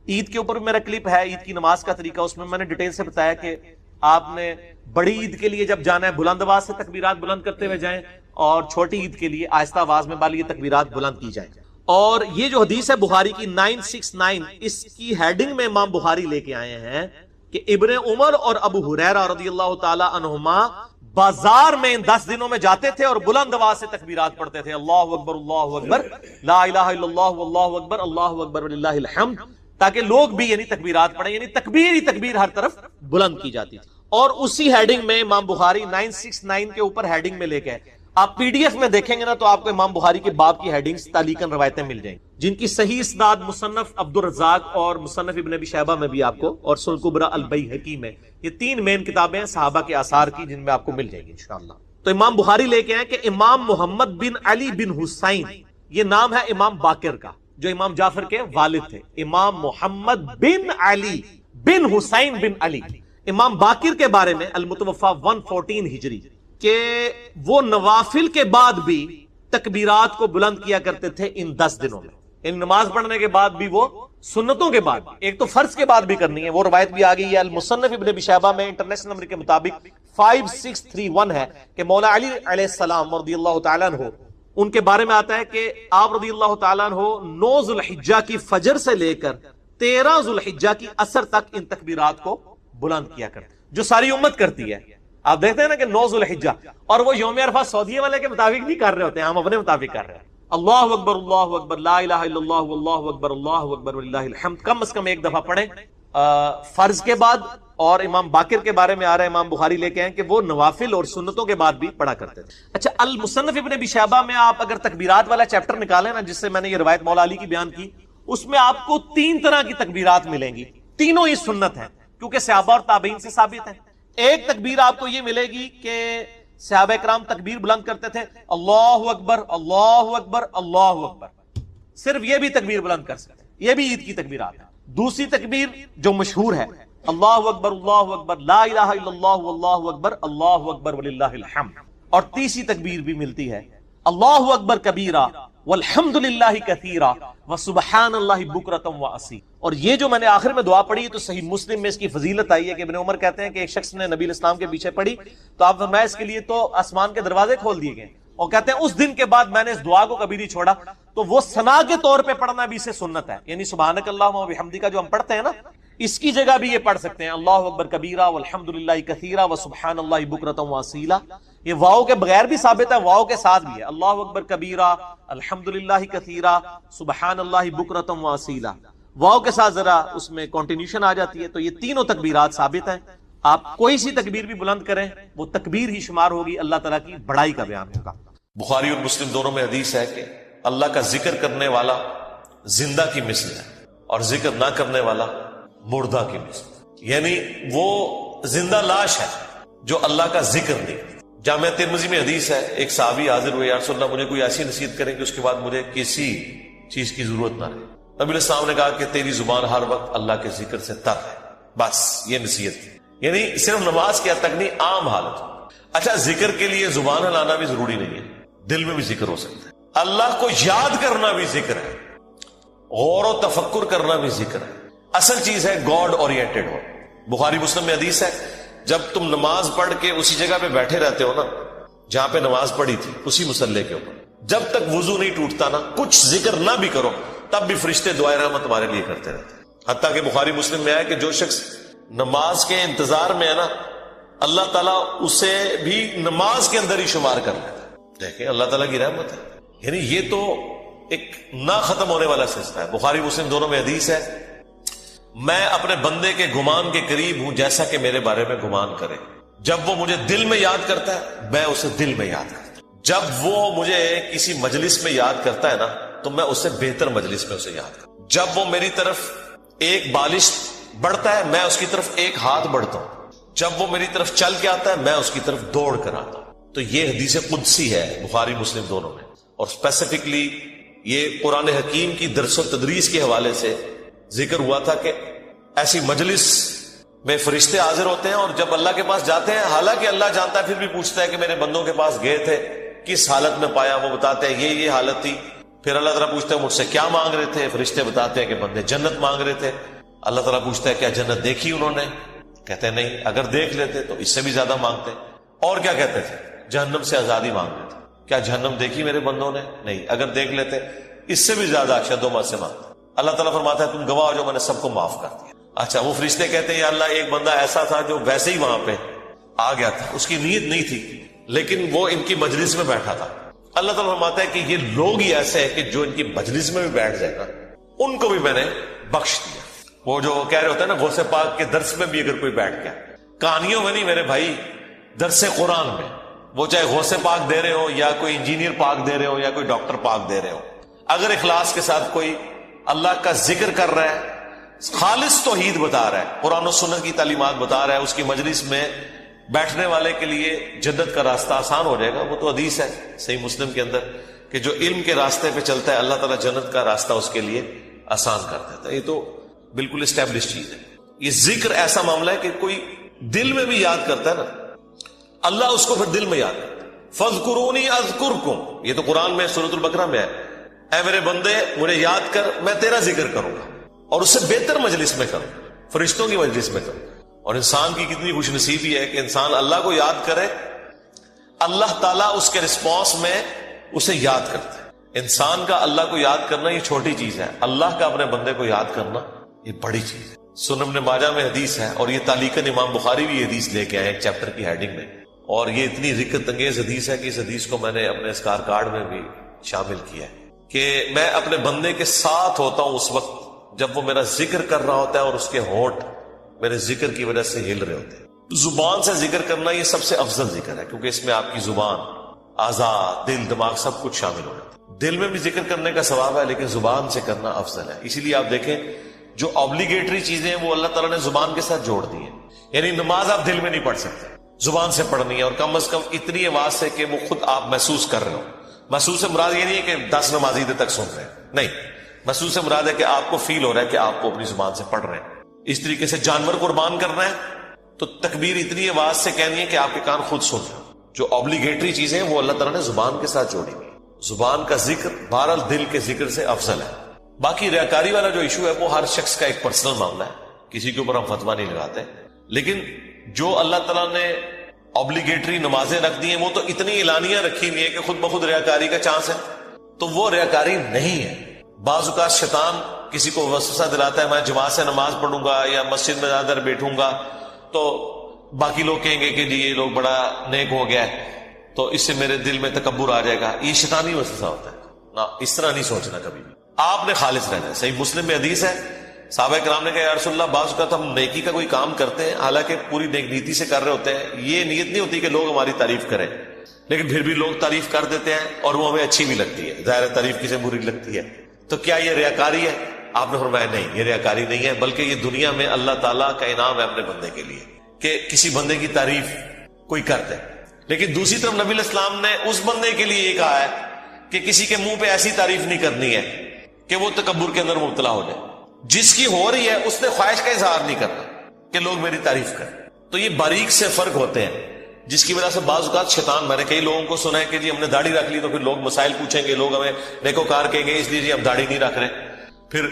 عید کے اوپر میرا کلپ ہے عید کی نماز کا طریقہ، اس میں میں نے ڈیٹیل سے بتایا کہ آپ نے بڑی عید کے لیے جب جانا ہے بلند آواز سے تکبیرات بلند کرتے ہوئے جائیں، اور چھوٹی عید کے لیے آہستہ آواز میں یہ تکبیرات بلند کی جائیں۔ اور یہ جو حدیث ہے بخاری کی 969، اس کی ہیڈنگ میں امام بخاری لے کے آئے ہیں کہ ابن عمر اور ابو ہریرہ رضی اللہ تعالی عنہما بازار میں ان 10 دنوں میں جاتے تھے اور بلند آواز سے تکبیرات پڑھتے تھے، اللہ اکبر لا الہ الا اللہ واللہ اکبر اللہ اکبر وللہ الحمد، تاکہ لوگ بھی یعنی تکبیرات پڑھیں، یعنی تکبیر ہی تکبیر ہر طرف بلند کی جاتی تھی۔ اور اسی ہیڈنگ میں امام بخاری 969 کے اوپر ہیڈنگ میں لے کے آپ پی ڈی ایف میں دیکھیں گے نا تو آپ کو امام بخاری کے باب کی ہیڈنگز تعلیقاً روایتیں مل جائیں گی، جن کی صحیح اسناد مصنف عبد الرزاق اور مصنف ابن ابی شیبہ میں بھی آپ کو، اور سنن کبری البیہقی میں، یہ 3 مین کتابیں ہیں صحابہ کے آثار کی جن میں آپ کو مل جائیں گی انشاءاللہ۔ تو امام بخاری لے کے ہیں کہ امام محمد بن علی بن حسین، یہ نام ہے امام باقر کا جو امام جعفر کے والد تھے، امام محمد بن علی بن حسین بن علی، امام باقر کے بارے میں المتوفى 114 ہجری کہ وہ نوافل کے بعد بھی تکبیرات کو بلند کیا کرتے تھے ان 10 دنوں میں، ان نماز پڑھنے کے بعد بھی، وہ سنتوں کے بعد، ایک تو فرض کے بعد بھی کرنی ہے، وہ روایت بھی آ گئی ہے المصنف ابن ابی شیبہ میں انٹرنیشنل نمبر کے مطابق 5631 ہے کہ مولا علی علیہ السلام رضی اللہ تعالیٰ عنہ، ان کے بارے میں آتا ہے کہ آپ رضی اللہ تعالیٰ عنہ 9 ذو الحجہ کی فجر سے لے کر 13 ذو الحجہ کی عصر تک ان تکبیرات کو بلند کیا کرتے، جو ساری امت کرتی ہے۔ آپ دیکھتے ہیں نا کہ 9 ذو الحجہ، اور وہ یوم عرفہ سعودیہ والے کے مطابق نہیں کر رہے ہوتے ہیں، ہم اپنے مطابق کر رہے ہیں، اللہ اکبر لا الہ الا اللہ واللہ اکبر وللہ الحمد، کم از کم ایک دفعہ پڑھیں فرض کے بعد۔ اور امام باقر کے بارے میں آ رہا ہے، امام بخاری لے کے ہیں کہ وہ نوافل اور سنتوں کے بعد بھی پڑھا کرتے تھے۔ اچھا، المصنف ابن ابی شیبہ میں آپ اگر تکبیرات والا چیپٹر نکالیں نا، جس سے میں نے یہ روایت مولا علی کی بیان کی، اس میں آپ کو 3 طرح کی تکبیرات ملیں گی، تینوں ہی سنت ہیں کیونکہ صحابہ اور تابعین سے ثابت ہیں۔ ایک تکبیر آپ کو یہ ملے گی کہ صحابہ کرام تکبیر بلند کرتے تھے، اللہ اکبر اللہ اکبر اللہ اکبر، صرف یہ بھی تکبیر بلند کر سکتے ہیں، یہ بھی عید کی تکبیرات ہے۔ دوسری تکبیر جو مشہور ہے اللہ اکبر لا الہ الا اللہ واللہ اکبر اللہ اکبر وللہ الحمد، اور تیسری تکبیر بھی ملتی ہے اللہ اکبر کبیرہ والحمد للہ کثیرہ وسبحان اللہ بکرۃ واصیلا۔ اور یہ جو میں نے آخر میں دعا پڑھی تو صحیح مسلم میں اس کی فضیلت آئی ہے کہ ابن عمر کہتے ہیں کہ ایک شخص نے نبی علیہ السلام کے پیچھے پڑھی تو آپ فرمایا اس کے لیے تو آسمان کے دروازے کھول دیے گئے، اور کہتے ہیں اس دن کے بعد میں نے اس دعا کو کبھی نہیں چھوڑا۔ تو وہ ثنا کے طور پہ پڑھنا بھی اسے سنت ہے، یعنی سبحانک اللہم و بحمدک جو ہم پڑھتے ہیں نا، اس کی جگہ بھی یہ پڑھ سکتے ہیں اللہ اکبر کبیرہ والحمد للہ کثیرہ وسبحان اللہ بکرۃ واصیلا۔ یہ واؤ کے بغیر بھی ثابت ہے، واؤ کے ساتھ بھی ہے، اللہ اکبر کبیرہ الحمد للہ کثیرہ سبحان اللہ بکرۃ واصیلا، واؤ کے ساتھ ذرا اس میں کنٹینیوشن آ جاتی ہے۔ تو یہ تینوں تکبیرات ثابت ہیں، آپ کوئی سی تکبیر بھی بلند کریں وہ تکبیر ہی شمار ہوگی، اللہ تعالیٰ کی بڑائی کا بیان ہوگا۔
بخاری اور مسلم دونوں میں حدیث ہے کہ اللہ کا ذکر کرنے والا زندہ کی مثل ہے اور ذکر نہ کرنے والا مردہ کی مثل، یعنی وہ زندہ لاش ہے جو اللہ کا ذکر نہیں۔ جامع ترمذی میں حدیث ہے، ایک صحابی حاضر ہوئے، یا رسول اللہ مجھے کوئی ایسی نصیحت کریں کہ اس کے بعد مجھے کسی چیز کی ضرورت نہ رہے۔ نبی علیہ السلام نے کہا کہ تیری زبان ہر وقت اللہ کے ذکر سے تر ہے، بس یہ نصیحت تھی، یعنی صرف نماز کی حد تک نہیں، عام حالت۔ اچھا، ذکر کے لیے زبان ہلانا بھی ضروری نہیں ہے، دل میں بھی ذکر ہو سکتا ہے، اللہ کو یاد کرنا بھی ذکر ہے، غور و تفکر کرنا بھی ذکر ہے۔ اصل چیز ہے گاڈ اورینٹڈ ہو۔ بخاری مسلم میں حدیث ہے، جب تم نماز پڑھ کے اسی جگہ پہ بیٹھے رہتے ہو نا جہاں پہ نماز پڑھی تھی، اسی مصلے کے اوپر، جب تک وضو نہیں ٹوٹتا نا، کچھ ذکر نہ بھی کرو تب بھی فرشتے دعائے رحمت تمہارے لیے کرتے رہتے ہیں۔ حتیٰ کہ بخاری مسلم میں ہے کہ جو شخص نماز کے انتظار میں ہے نا، اللہ تعالیٰ اسے بھی نماز کے اندر ہی شمار کر لیتا ہے۔ دیکھیں اللہ تعالیٰ کی رحمت ہے، یعنی یہ تو ایک نہ ختم ہونے والا سلسلہ ہے۔ بخاری مسلم دونوں میں حدیث ہے، میں اپنے بندے کے گمان کے قریب ہوں جیسا کہ میرے بارے میں گمان کرے، جب وہ مجھے دل میں یاد کرتا ہے میں اسے دل میں یاد کرتا ہوں، جب وہ مجھے کسی مجلس میں یاد کرتا ہے نا تو میں اس سے بہتر مجلس میں اسے یاد کرتا ہوں. جب وہ میری طرف ایک بالش بڑھتا ہے میں اس کی طرف ایک ہاتھ بڑھتا ہوں. جب وہ میری طرف چل کے آتا ہے میں اس کی طرف دوڑ کر آتا ہوں. تو یہ حدیث قدسی ہے بخاری مسلم دونوں میں, اور اسپیسیفکلی یہ قرآن حکیم کی درس و تدریس کے حوالے سے ذکر ہوا تھا کہ ایسی مجلس میں فرشتے حاضر ہوتے ہیں, اور جب اللہ کے پاس جاتے ہیں, حالانکہ اللہ جانتا ہے, پھر بھی پوچھتا ہے کہ میرے بندوں کے پاس گئے تھے کس حالت میں پایا. وہ بتاتے ہیں یہ حالت تھی. پھر اللہ تعالیٰ پوچھتا ہے مجھ سے کیا مانگ رہے تھے, فرشتے بتاتے ہیں کہ بندے جنت مانگ رہے تھے. اللہ تعالیٰ پوچھتا ہے کیا جنت دیکھی انہوں نے, کہتے ہیں نہیں, اگر دیکھ لیتے تو اس سے بھی زیادہ مانگتے. اور کیا کہتے تھے, جہنم سے آزادی مانگ رہے تھے, کیا جہنم دیکھی میرے بندوں نے, نہیں, اگر دیکھ لیتے اس سے بھی زیادہ اشد و سے مانگتے. اللہ تعالیٰ فرماتا ہے تم گواہ ہو جو میں نے سب کو معاف کر دیا. اچھا, وہ فرشتے کہتے ہیں یا اللہ ایک بندہ ایسا تھا جو ویسے ہی وہاں پہ آ گیا تھا, اس کی نیت نہیں تھی لیکن وہ ان کی مجلس میں بیٹھا تھا. اللہ تعالیٰ فرماتا ہے کہ یہ لوگ ہی ایسے ہیں کہ جو ان کی مجلس میں بھی بیٹھ جائے گا ان کو بھی میں نے بخش دیا. وہ جو کہہ رہے ہوتے ہیں نا غوث پاک کے درس میں بھی اگر کوئی بیٹھ گیا, کہانیوں میں نہیں میرے بھائی, درس قرآن میں, وہ چاہے غوث پاک دے رہے ہو یا کوئی انجینئر پاک دے رہے ہو یا کوئی ڈاکٹر پاک دے رہے ہو, اگر اخلاص کے ساتھ کوئی اللہ کا ذکر کر رہا ہے, خالص توحید بتا رہا ہے, قرآن و سنت کی تعلیمات بتا رہا ہے, اس کی مجلس میں بیٹھنے والے کے لیے جنت کا راستہ آسان ہو جائے گا. وہ تو حدیث ہے صحیح مسلم کے اندر کہ جو علم کے راستے پہ چلتا ہے اللہ تعالیٰ جنت کا راستہ اس کے لیے آسان کر دیتا ہے. یہ تو بالکل اسٹیبلش چیز ہے. یہ ذکر ایسا معاملہ ہے کہ کوئی دل میں بھی یاد کرتا ہے نا, اللہ اس کو پھر دل میں یاد کرتا ہے. فَاذْكُرُونِي أَذْكُرْكُمْ, یہ تو قرآن میں سورۃ البقرہ میں ہے, اے میرے بندے مجھے یاد کر میں تیرا ذکر کروں گا, اور اس سے بہتر مجلس میں کروں, فرشتوں کی مجلس میں کروں. اور انسان کی کتنی خوش نصیبی ہے کہ انسان اللہ کو یاد کرے, اللہ تعالیٰ اس کے رسپانس میں اسے یاد کرتا ہے. انسان کا اللہ کو یاد کرنا یہ چھوٹی چیز ہے, اللہ کا اپنے بندے کو یاد کرنا یہ بڑی چیز ہے. سنن ابن ماجہ میں حدیث ہے, اور یہ تعلیقاً امام بخاری بھی حدیث لے کے آئے ایک چیپٹر کی ہیڈنگ میں, اور یہ اتنی ذکر انگیز حدیث ہے کہ اس حدیث کو میں نے اپنے اسکار کارڈ میں بھی شامل کیا ہے کہ میں اپنے بندے کے ساتھ ہوتا ہوں اس وقت جب وہ میرا ذکر کر رہا ہوتا ہے اور اس کے ہونٹ میرے ذکر کی وجہ سے ہل رہے ہوتے ہیں. زبان سے ذکر کرنا یہ سب سے افضل ذکر ہے, کیونکہ اس میں آپ کی زبان, اعضاء, دل, دماغ سب کچھ شامل ہو جاتا ہے. دل میں بھی ذکر کرنے کا ثواب ہے لیکن زبان سے کرنا افضل ہے. اسی لیے آپ دیکھیں جو آبلیگیٹری چیزیں ہیں وہ اللہ تعالیٰ نے زبان کے ساتھ جوڑ دی ہیں. یعنی نماز آپ دل میں نہیں پڑھ سکتے, زبان سے پڑھنی ہے, اور کم از کم اتنی آواز سے کہ وہ خود آپ محسوس کر رہے ہو. محسوس سے مراد یہ نہیں ہے کہ 10 نمازی دیر تک سن رہے ہیں, نہیں, محسوس سے مراد ہے کہ آپ کو فیل ہو رہا ہے کہ آپ کو اپنی زبان سے پڑھ رہے ہیں. اس طریقے سے جانور قربان کرنا ہے تو تکبیر اتنی آواز سے کہنی ہے کہ آپ کے کان خود سن رہے ہیں. جو آبلیگیٹری چیزیں ہیں وہ اللہ تعالیٰ نے زبان کے ساتھ جوڑی ہوئی. زبان کا ذکر بہرحال دل کے ذکر سے افضل ہے. باقی ریاکاری والا جو ایشو ہے وہ ہر شخص کا ایک پرسنل معاملہ ہے, کسی کے اوپر ہم فتویٰ نہیں لگاتے, لیکن جو اللہ تعالیٰ نے آبلیگیٹری نمازیں رکھ دی ہیں وہ تو اتنی اعلانیہ رکھی ہوئی ہے کہ خود بخود ریاکاری کا چانس ہے, تو وہ ریاکاری نہیں ہے. بعض اوقات شیطان کسی کو وسوسہ دلاتا ہے میں جماعت سے نماز پڑھوں گا یا مسجد میں زیادہ تر بیٹھوں گا تو باقی لوگ کہیں گے کہ جی یہ لوگ بڑا نیک ہو گیا ہے تو اس سے میرے دل میں تکبر آ جائے گا. یہ شیطانی وسوسہ ہوتا ہے نا, اس طرح نہیں سوچنا کبھی بھی. آپ نے خالص رہنا ہے. صحیح مسلم میں حدیث ہے, صحابہ کرام نے کہا یا رسول اللہ بعض اوقات ہم نیکی کا کوئی کام کرتے ہیں حالانکہ پوری نیک نیتی سے کر رہے ہوتے ہیں, یہ نیت نہیں ہوتی کہ لوگ ہماری تعریف کریں, لیکن پھر بھی لوگ تعریف کر دیتے ہیں اور وہ ہمیں اچھی بھی لگتی ہے. ظاہر تعریف کسے بری لگتی ہے, تو کیا یہ ریاکاری ہے؟ آپ نے فرمایا نہیں, یہ ریاکاری نہیں ہے, بلکہ یہ دنیا میں اللہ تعالیٰ کا انعام ہے اپنے بندے کے لیے کہ کسی بندے کی تعریف کوئی کرتے. لیکن دوسری طرف نبی علیہ السلام نے اس بندے کے لیے یہ کہا ہے کہ کسی کے منہ پہ ایسی تعریف نہیں کرنی ہے کہ وہ تکبر کے اندر مبتلا ہو جائے. جس کی ہو رہی ہے اس نے خواہش کا اظہار نہیں کرنا کہ لوگ میری تعریف کریں. تو یہ باریک سے فرق ہوتے ہیں جس کی وجہ سے بعض اوقات شیطان, میں نے کئی لوگوں کو سنا ہے کہ جی ہم نے داڑھی رکھ لی تو پھر لوگ مسائل پوچھیں گے, لوگ ہمیں نیکوکار کہیں گے, اس لیے جی ہم داڑھی نہیں رکھ رہے. پھر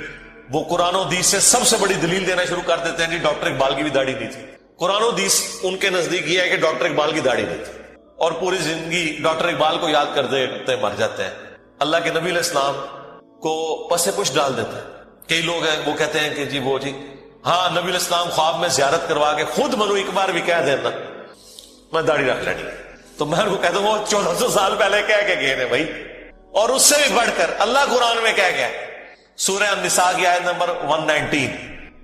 وہ قرآن و حدیث سے سب سے بڑی دلیل دینا شروع کر دیتے ہیں کہ ڈاکٹر اقبال کی بھی داڑھی نہیں تھی. قرآن و حدیث ان کے نزدیک یہ ہے کہ ڈاکٹر اقبال کی داڑھی نہیں تھی, اور پوری زندگی ڈاکٹر اقبال کو یاد کرتے کرتے مر جاتے ہیں. اللہ کے نبی علیہ السلام کو پس پش ڈال دیتے ہیں. کئی لوگ ہیں وہ کہتے ہیں کہ جی وہ جی ہاں نبی علیہ السلام خواب میں زیارت کروا کے خود منو ایک بار بھی کہہ دینا میں داڑھی رکھ لینی, تو میں ان کو کہتا ہوں وہ 1400 سال پہلے کہہ کے گئے بھائی. اور اس سے بھی بڑھ کر اللہ قرآن میں کہہ گیا سورہ النساء کی آیت نمبر 119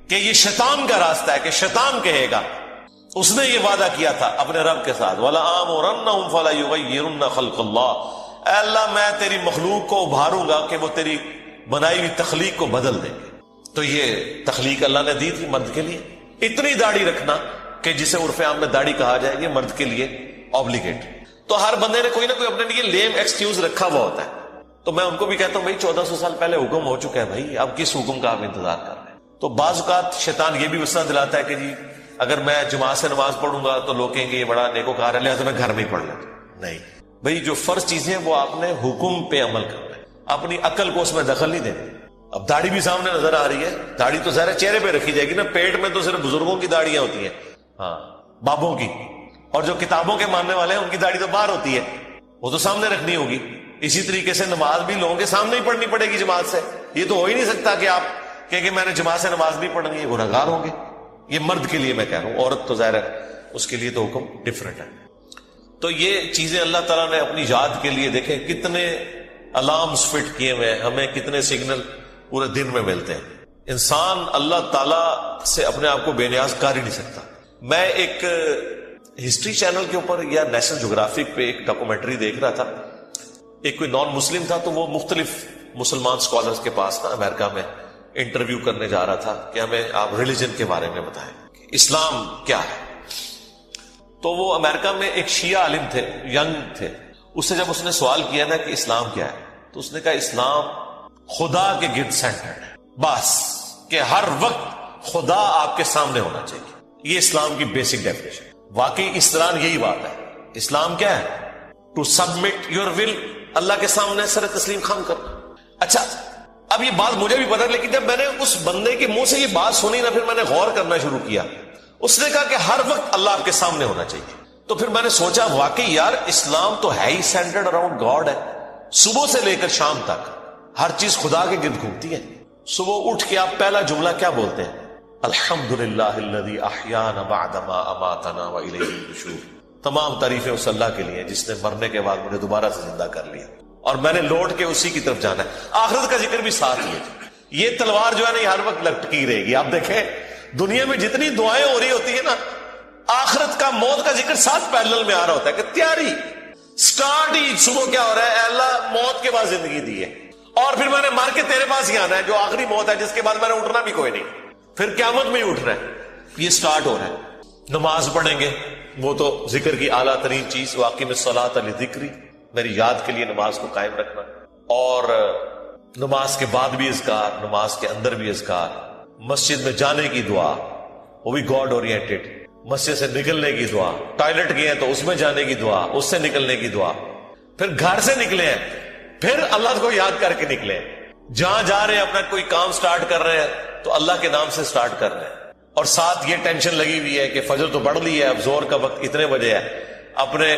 کہ یہ شیطان کا راستہ ہے, کہ شیطان کہے گا اس نے یہ وعدہ کیا تھا اپنے رب کے ساتھ، وَلَآمُرَنَّهُمْ فَلَيُغَيِّرُنَّ خَلْقَ اللَّهِ، اے اللہ میں تیری مخلوق کو ابھاروں گا کہ وہ تیری بنائی ہوئی تخلیق کو بدل دیں گے۔ تو یہ تخلیق اللہ نے دی تھی مرد کے لیے، اتنی داڑھی رکھنا کہ جسے عرف عام میں داڑھی کہا جائے یہ مرد کے لیے اوبلیگیٹ۔ تو ہر بندے نے کوئی نہ کوئی اپنے لیے لیم ایکسکیوز رکھا ہوا ہوتا ہے۔ تو میں ان کو بھی کہتا ہوں بھائی 1400 سال پہلے حکم ہو چکا ہے بھائی، اب کس حکم کا آپ انتظار کر رہے ہیں؟ تو بعض اوقات شیطان یہ بھی وسوسہ دلاتا ہے کہ جی اگر میں جماعت سے نماز پڑھوں گا تو لوگ کہیں گے یہ بڑا نیکوکار ہے لہٰذا میں گھر میں ہی پڑھ لیتا ہوں۔ نہیں بھائی، جو فرض چیزیں وہ آپ نے حکم پہ عمل کرنا ہے، اپنی عقل کو اس میں دخل نہیں دینا۔ اب داڑھی بھی سامنے نظر آ رہی ہے، داڑھی تو ظاہر چہرے پہ رکھی جائے گی نا، پیٹ میں تو صرف بزرگوں کی داڑیاں ہوتی ہیں، ہاں بابوں کی، اور جو کتابوں کے ماننے والے ہیں ان کی داڑھی تو باہر ہوتی ہے، وہ تو سامنے رکھنی ہوگی۔ اسی طریقے سے نماز بھی لوگوں کے سامنے ہی پڑھنی پڑے گی جماعت سے۔ یہ تو ہو ہی نہیں سکتا کہ آپ کہ میں نے جماعت سے نماز نہیں پڑھنی، یہ گنہگار ہوں گے۔ یہ مرد کے لیے میں کہہ رہا ہوں، عورت تو ظاہر ہے اس کے لیے تو حکم ڈفرینٹ ہے۔ تو یہ چیزیں اللہ تعالیٰ نے اپنی یاد کے لیے، دیکھیں کتنے الارمز فٹ کیے ہوئے ہیں، ہمیں کتنے سگنل پورے دن میں ملتے ہیں۔ انسان اللہ تعالیٰ سے اپنے آپ کو بے نیاز کر ہی نہیں سکتا۔ میں ایک ہسٹری چینل کے اوپر یا نیشنل جغرافک پہ ایک ڈاکومنٹری دیکھ رہا تھا، ایک کوئی نان مسلم تھا تو وہ مختلف مسلمان اسکالرز کے پاس نا امریکہ میں انٹرویو کرنے جا رہا تھا کہ ہمیں آپ ریلیجن کے بارے میں بتائیں کہ اسلام کیا ہے۔ تو وہ امریکہ میں ایک شیعہ عالم تھے، ینگ تھے، اس سے جب اس نے سوال کیا نا کہ اسلام کیا ہے تو اس نے کہا اسلام خدا کے گرد سینٹرڈ ہے، بس کہ ہر وقت خدا آپ کے سامنے ہونا چاہیے، یہ اسلام کی بیسک ڈیفینیشن۔ واقعی اس طرح یہی بات ہے۔ اسلام کیا ہے؟ ٹو سبمٹ یور ول، اللہ کے سامنے سر تسلیم خم کرنا۔ اچھا اب یہ بات مجھے بھی پتا، لیکن جب میں نے اس بندے کے منہ سے یہ بات سنی نا، پھر میں نے غور کرنا شروع کیا۔ اس نے کہا کہ ہر وقت اللہ آپ کے سامنے ہونا چاہیے۔ تو پھر میں نے سوچا واقعی یار اسلام تو ہے ہی سینٹرڈ اراؤنڈ گاڈ ہے، صبح سے لے کر شام تک ہر چیز خدا کے گرد گھومتی ہے۔ صبح اٹھ کے آپ پہلا جملہ کیا بولتے ہیں؟ الحمدللہ الذی احیانا بعد ما اماتنا والیہ النشور۔ تمام تعریفیں اس اللہ کے لیے جس نے مرنے کے بعد مجھے دوبارہ سے زندہ کر لیا اور میں نے لوٹ کے اسی کی طرف جانا ہے۔ آخرت کا ذکر بھی ساتھ ہی ہے۔ یہ تلوار جو ہے نا یہ ہر وقت لٹکی رہے گی۔ آپ دیکھیں دنیا میں جتنی دعائیں ہو رہی ہوتی ہیں نا، آخرت کا موت کا ذکر ساتھ پیرلل میں آ رہا ہوتا ہے کہ تیاری سٹارٹ ہی صبح کیا ہو رہا ہے؟ اے اللہ موت کے بعد زندگی دی ہے اور پھر میں نے مار کے تیرے پاس ہی آنا ہے جو آخری موت ہے، جس کے بعد میں نے اٹھنا بھی کوئی نہیں، پھر قیامت میں ہی اٹھنا ہے۔ یہ سٹارٹ ہو رہا ہے۔ نماز پڑھیں گے، وہ تو ذکر کی اعلیٰ ترین چیز، واقعی میں صلاۃ لذکری، میری یاد کے لیے نماز کو قائم رکھنا، اور نماز کے بعد بھی اذکار، نماز کے اندر بھی اذکار، مسجد میں جانے کی دعا وہ بھی گاڈ اورینٹڈ، مسجد سے نکلنے کی دعا، ٹوائلٹ گئے ہیں تو اس میں جانے کی دعا، اس سے نکلنے کی دعا، پھر گھر سے نکلے ہیں پھر اللہ کو یاد کر کے نکلے ہیں، جہاں جا رہے ہیں اپنا کوئی کام سٹارٹ کر رہے ہیں تو اللہ کے نام سے سٹارٹ کر رہے ہیں، اور ساتھ یہ ٹینشن لگی ہوئی ہے کہ فجر تو پڑھ لی ہے، اب زور کا وقت اتنے بجے ہے، اپنے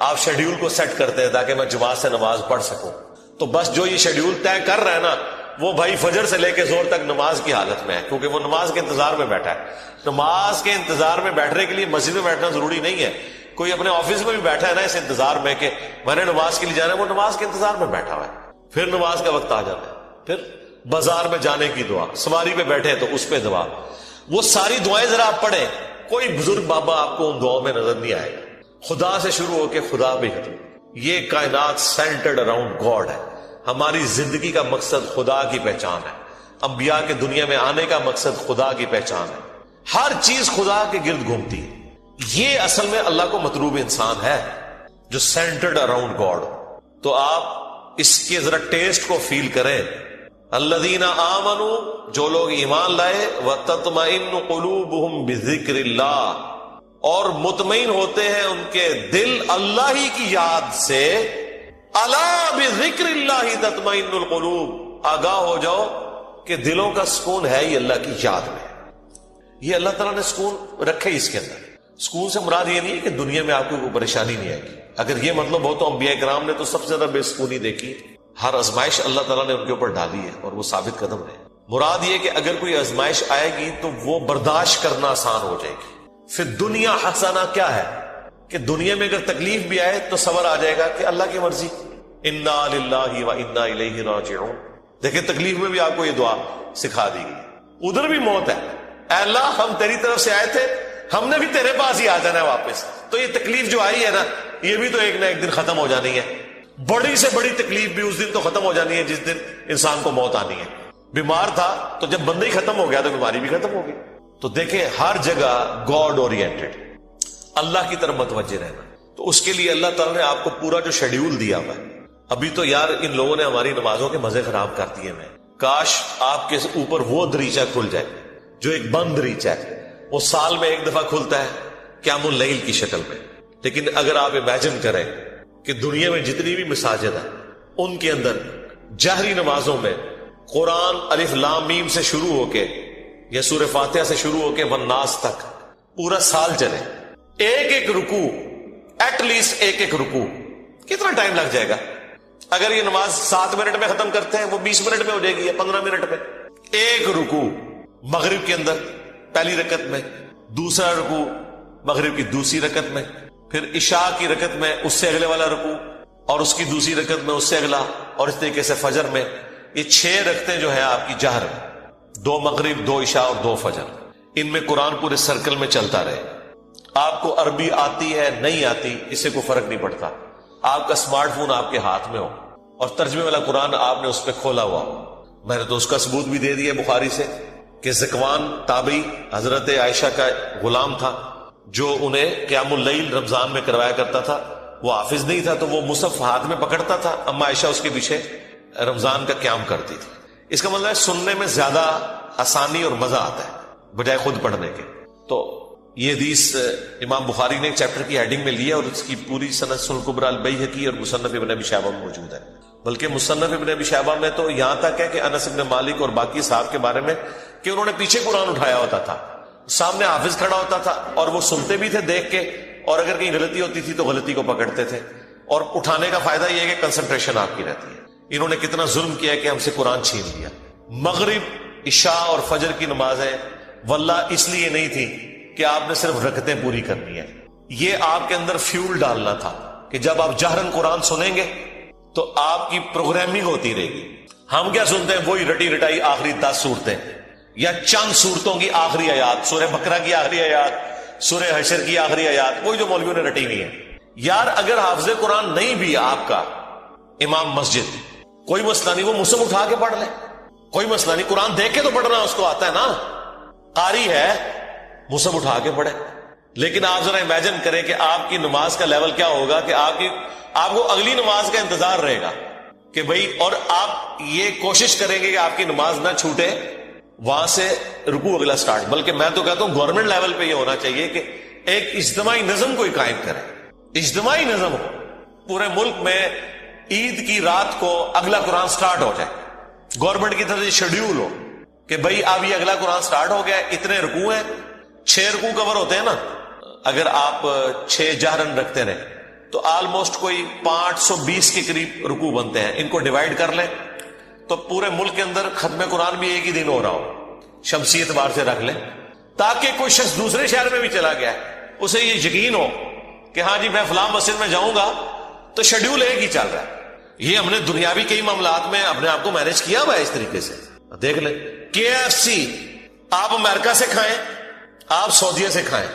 آپ شیڈیول کو سیٹ کرتے ہیں تاکہ میں جماعت سے نماز پڑھ سکوں۔ تو بس جو یہ شیڈیول طے کر رہا ہے نا وہ بھائی فجر سے لے کے زور تک نماز کی حالت میں ہے، کیونکہ وہ نماز کے انتظار میں بیٹھا ہے۔ نماز کے انتظار میں بیٹھنے کے لیے مسجد میں بیٹھنا ضروری نہیں ہے، کوئی اپنے آفس میں بھی بیٹھا ہے نا اس انتظار میں کہ میں نے نماز کے لیے جانا ہے، وہ نماز کے انتظار میں بیٹھا ہوا ہے، پھر نماز کا وقت آ جاتا ہے، پھر بازار میں جانے کی دعا، سواری پہ بیٹھے ہیں تو اس پہ دعا، وہ ساری دعائیں ذرا آپ پڑھیں، کوئی بزرگ بابا آپ کو ان دعاؤں میں نظر نہیں آئے گا۔ خدا سے شروع ہو کے خدا بھی ختم۔ یہ کائنات سینٹرڈ اراؤنڈ گاڈ ہے۔ ہماری زندگی کا مقصد خدا کی پہچان ہے، انبیاء کے دنیا میں آنے کا مقصد خدا کی پہچان ہے، ہر چیز خدا کے گرد گھومتی ہے۔ یہ اصل میں اللہ کو مطلوب انسان ہے جو سینٹرڈ اراؤنڈ گاڈ۔ تو آپ اس کے ذرا ٹیسٹ کو فیل کریں۔ الذین آمنوا، جو لوگ ایمان لائے، وتطمئن قلوبہم بذکر اللہ، اور مطمئن ہوتے ہیں ان کے دل اللہ ہی کی یاد سے۔ الا بذکر اللہ تطمئن القلوب، آگاہ ہو جاؤ کہ دلوں کا سکون ہے ہی اللہ کی یاد میں۔ یہ اللہ تعالیٰ نے سکون رکھے اس کے اندر۔ سکون سے مراد یہ نہیں ہے کہ دنیا میں آپ کو کوئی پریشانی نہیں آئے گی، اگر یہ مطلب ہو تو انبیاء کرام نے تو سب سے زیادہ بے سکونی دیکھی، ہر آزمائش اللہ تعالیٰ نے ان کے اوپر ڈالی ہے اور وہ ثابت قدم رہے۔ مراد یہ کہ اگر کوئی آزمائش آئے گی تو وہ برداشت کرنا آسان ہو جائے گی۔ پھر دنیا حسنہ کیا ہے کہ دنیا میں اگر تکلیف بھی آئے تو صبر آ جائے گا کہ اللہ کی مرضی، انا للہ و انا الیہ راجعون۔ دیکھیں تکلیف میں بھی آپ کو یہ دعا سکھا دی گئی۔ ادھر بھی موت ہے، اے اللہ ہم تیری طرف سے آئے تھے ہم نے بھی تیرے پاس ہی آ جانا ہے واپس. تو یہ تکلیف جو آئی ہے نا, یہ بھی تو ایک نہ ایک دن ختم ہو جانی ہے. بڑی سے بڑی تکلیف بھی اس دن تو ختم ہو جانی ہے جس دن انسان کو موت آنی ہے. بیمار تھا تو جب بندہ ہی ختم ہو گیا تو بیماری بھی ختم ہو گئی. تو دیکھیں ہر جگہ گاڈ اورینٹڈ, اللہ کی طرف متوجہ رہنا. تو اس کے لیے اللہ تعالیٰ نے آپ کو پورا جو شیڈیول دیا ہوا ہے. ابھی تو یار ان لوگوں نے ہماری نمازوں کے مزے خراب کر دیے ہیں. کاش آپ کے اوپر وہ دریچہ کھل جائے جو ایک بند دریچہ ہے, وہ سال میں ایک دفعہ کھلتا ہے قیام اللیل کی شکل میں. لیکن اگر آپ امیجن کریں کہ دنیا میں جتنی بھی مساجد ہیں ان کے اندر جہری نمازوں میں قرآن الف لام میم سے شروع ہو کے یا سورہ فاتحہ سے شروع ہو کے والناس تک پورا سال چلے, ایک ایک رکوع ایٹ لیسٹ ایک ایک رکوع, کتنا ٹائم لگ جائے گا؟ اگر یہ نماز 7 منٹ میں ختم کرتے ہیں وہ 20 منٹ میں ہو جائے گی یا 15 منٹ میں. ایک رکوع مغرب کے اندر پہلی رکعت میں, دوسرا رکوع مغرب کی دوسری رکعت میں, پھر عشاء کی رکعت میں اس سے اگلے والا رکوع, اور اس کی دوسری رکعت میں اس سے اگلا, اور اس طریقے سے فجر میں. یہ 6 رکعتیں جو ہیں آپ کی جہر, 2 مغرب 2 عشاء اور 2 فجر, ان میں قرآن پورے سرکل میں چلتا رہے. آپ کو عربی آتی ہے نہیں آتی اس سے کوئی فرق نہیں پڑتا. آپ کا اسمارٹ فون آپ کے ہاتھ میں ہو اور ترجمے والا قرآن آپ نے اس پہ کھولا ہوا ہو. میں نے تو اس کا ثبوت بھی دے دیا بخاری سے کہ ذکوان تابعی حضرت عائشہ کا غلام تھا جو انہیں قیام اللیل رمضان میں کروایا کرتا تھا. وہ حافظ نہیں تھا تو وہ مصحف ہاتھ میں پکڑتا تھا, اما عائشہ اس کے پیچھے رمضان کا قیام کرتی تھی. اس کا مطلب ہے سننے میں زیادہ آسانی اور مزہ آتا ہے بجائے خود پڑھنے کے. تو یہ حدیث امام بخاری نے ایک چیپٹر کی ہیڈنگ میں لیا اور اس کی پوری سند سنن کبری البیہقی اور مصنف ابن ابی شیبہ میں موجود ہے. بلکہ مصنف ابن ابی شیبہ میں تو یہاں تک ہے کہ انس بن مالک اور باقی صحابہ کے بارے میں کہ انہوں نے پیچھے قرآن اٹھایا ہوتا تھا, سامنے حافظ کھڑا ہوتا تھا اور وہ سنتے بھی تھے دیکھ کے, اور اگر کہیں غلطی ہوتی تھی تو غلطی کو پکڑتے تھے. اور اٹھانے کا فائدہ یہ ہے کہ کنسنٹریشن آپ کی رہتی ہے. انہوں نے کتنا ظلم کیا کہ ہم سے قرآن چھین لیا. مغرب عشاء اور فجر کی نمازیں واللہ اس لیے نہیں تھی کہ آپ نے صرف رکعتیں پوری کرنی ہے, یہ آپ کے اندر فیول ڈالنا تھا کہ جب آپ جہرن قرآن سنیں گے تو آپ کی پروگرامنگ ہوتی رہے گی. ہم کیا سنتے ہیں, وہی رٹی رٹائی آخری 10 صورتیں یا چند صورتوں کی آخری آیات, سورہ بقرہ کی آخری آیات, سورہ حشر کی آخری آیات, وہی جو مولویوں نے رٹی ہوئی ہے. یار اگر حافظ قرآن نہیں بھی آپ کا امام مسجد, کوئی مسئلہ نہیں, وہ مصحف اٹھا کے پڑھ لے, کوئی مسئلہ نہیں. قرآن دیکھ کے تو پڑھنا اس کو آتا ہے نا, قاری ہے, مصحف اٹھا کے پڑھے. لیکن آپ ذرا امیجن کریں کہ آپ کی نماز کا لیول کیا ہوگا کہ آپ کو اگلی نماز کا انتظار رہے گا کہ بھئی, اور آپ یہ کوشش کریں گے کہ آپ کی نماز نہ چھوٹے, وہاں سے رکوع اگلا سٹارٹ. بلکہ میں تو کہتا ہوں گورنمنٹ لیول پہ یہ ہونا چاہیے کہ ایک اجتماعی نظم کوئی قائم کرے, اجتماعی نظم ہو پورے ملک میں. عید کی رات کو اگلا قرآن سٹارٹ ہو جائے, گورنمنٹ کی طرف سے شیڈیول ہو کہ بھئی اب یہ اگلا قرآن سٹارٹ ہو گیا, اتنے رکوع ہیں, 6 رکوع کور ہوتے ہیں نا. اگر آپ 6 جہرن رکھتے رہے تو آلموسٹ کوئی 520 کے قریب رکوع بنتے ہیں. ان کو ڈیوائڈ کر لیں تو پورے ملک کے اندر ختم قرآن بھی ایک ہی دن ہو رہا ہو, شمسی اعتبار سے رکھ لیں, تاکہ کوئی شخص دوسرے شہر میں بھی چلا گیا ہے اسے یہ یقین ہو کہ ہاں جی میں فلاں مسجد میں جاؤں گا تو شیڈیول ایک ہی چل رہا ہے. یہ ہم نے دنیاوی کئی معاملات میں اپنے آپ کو مینج کیا ہوا ہے اس طریقے سے. دیکھ لیں KFC آپ امریکہ سے کھائیں, آپ سعودیہ سے کھائیں,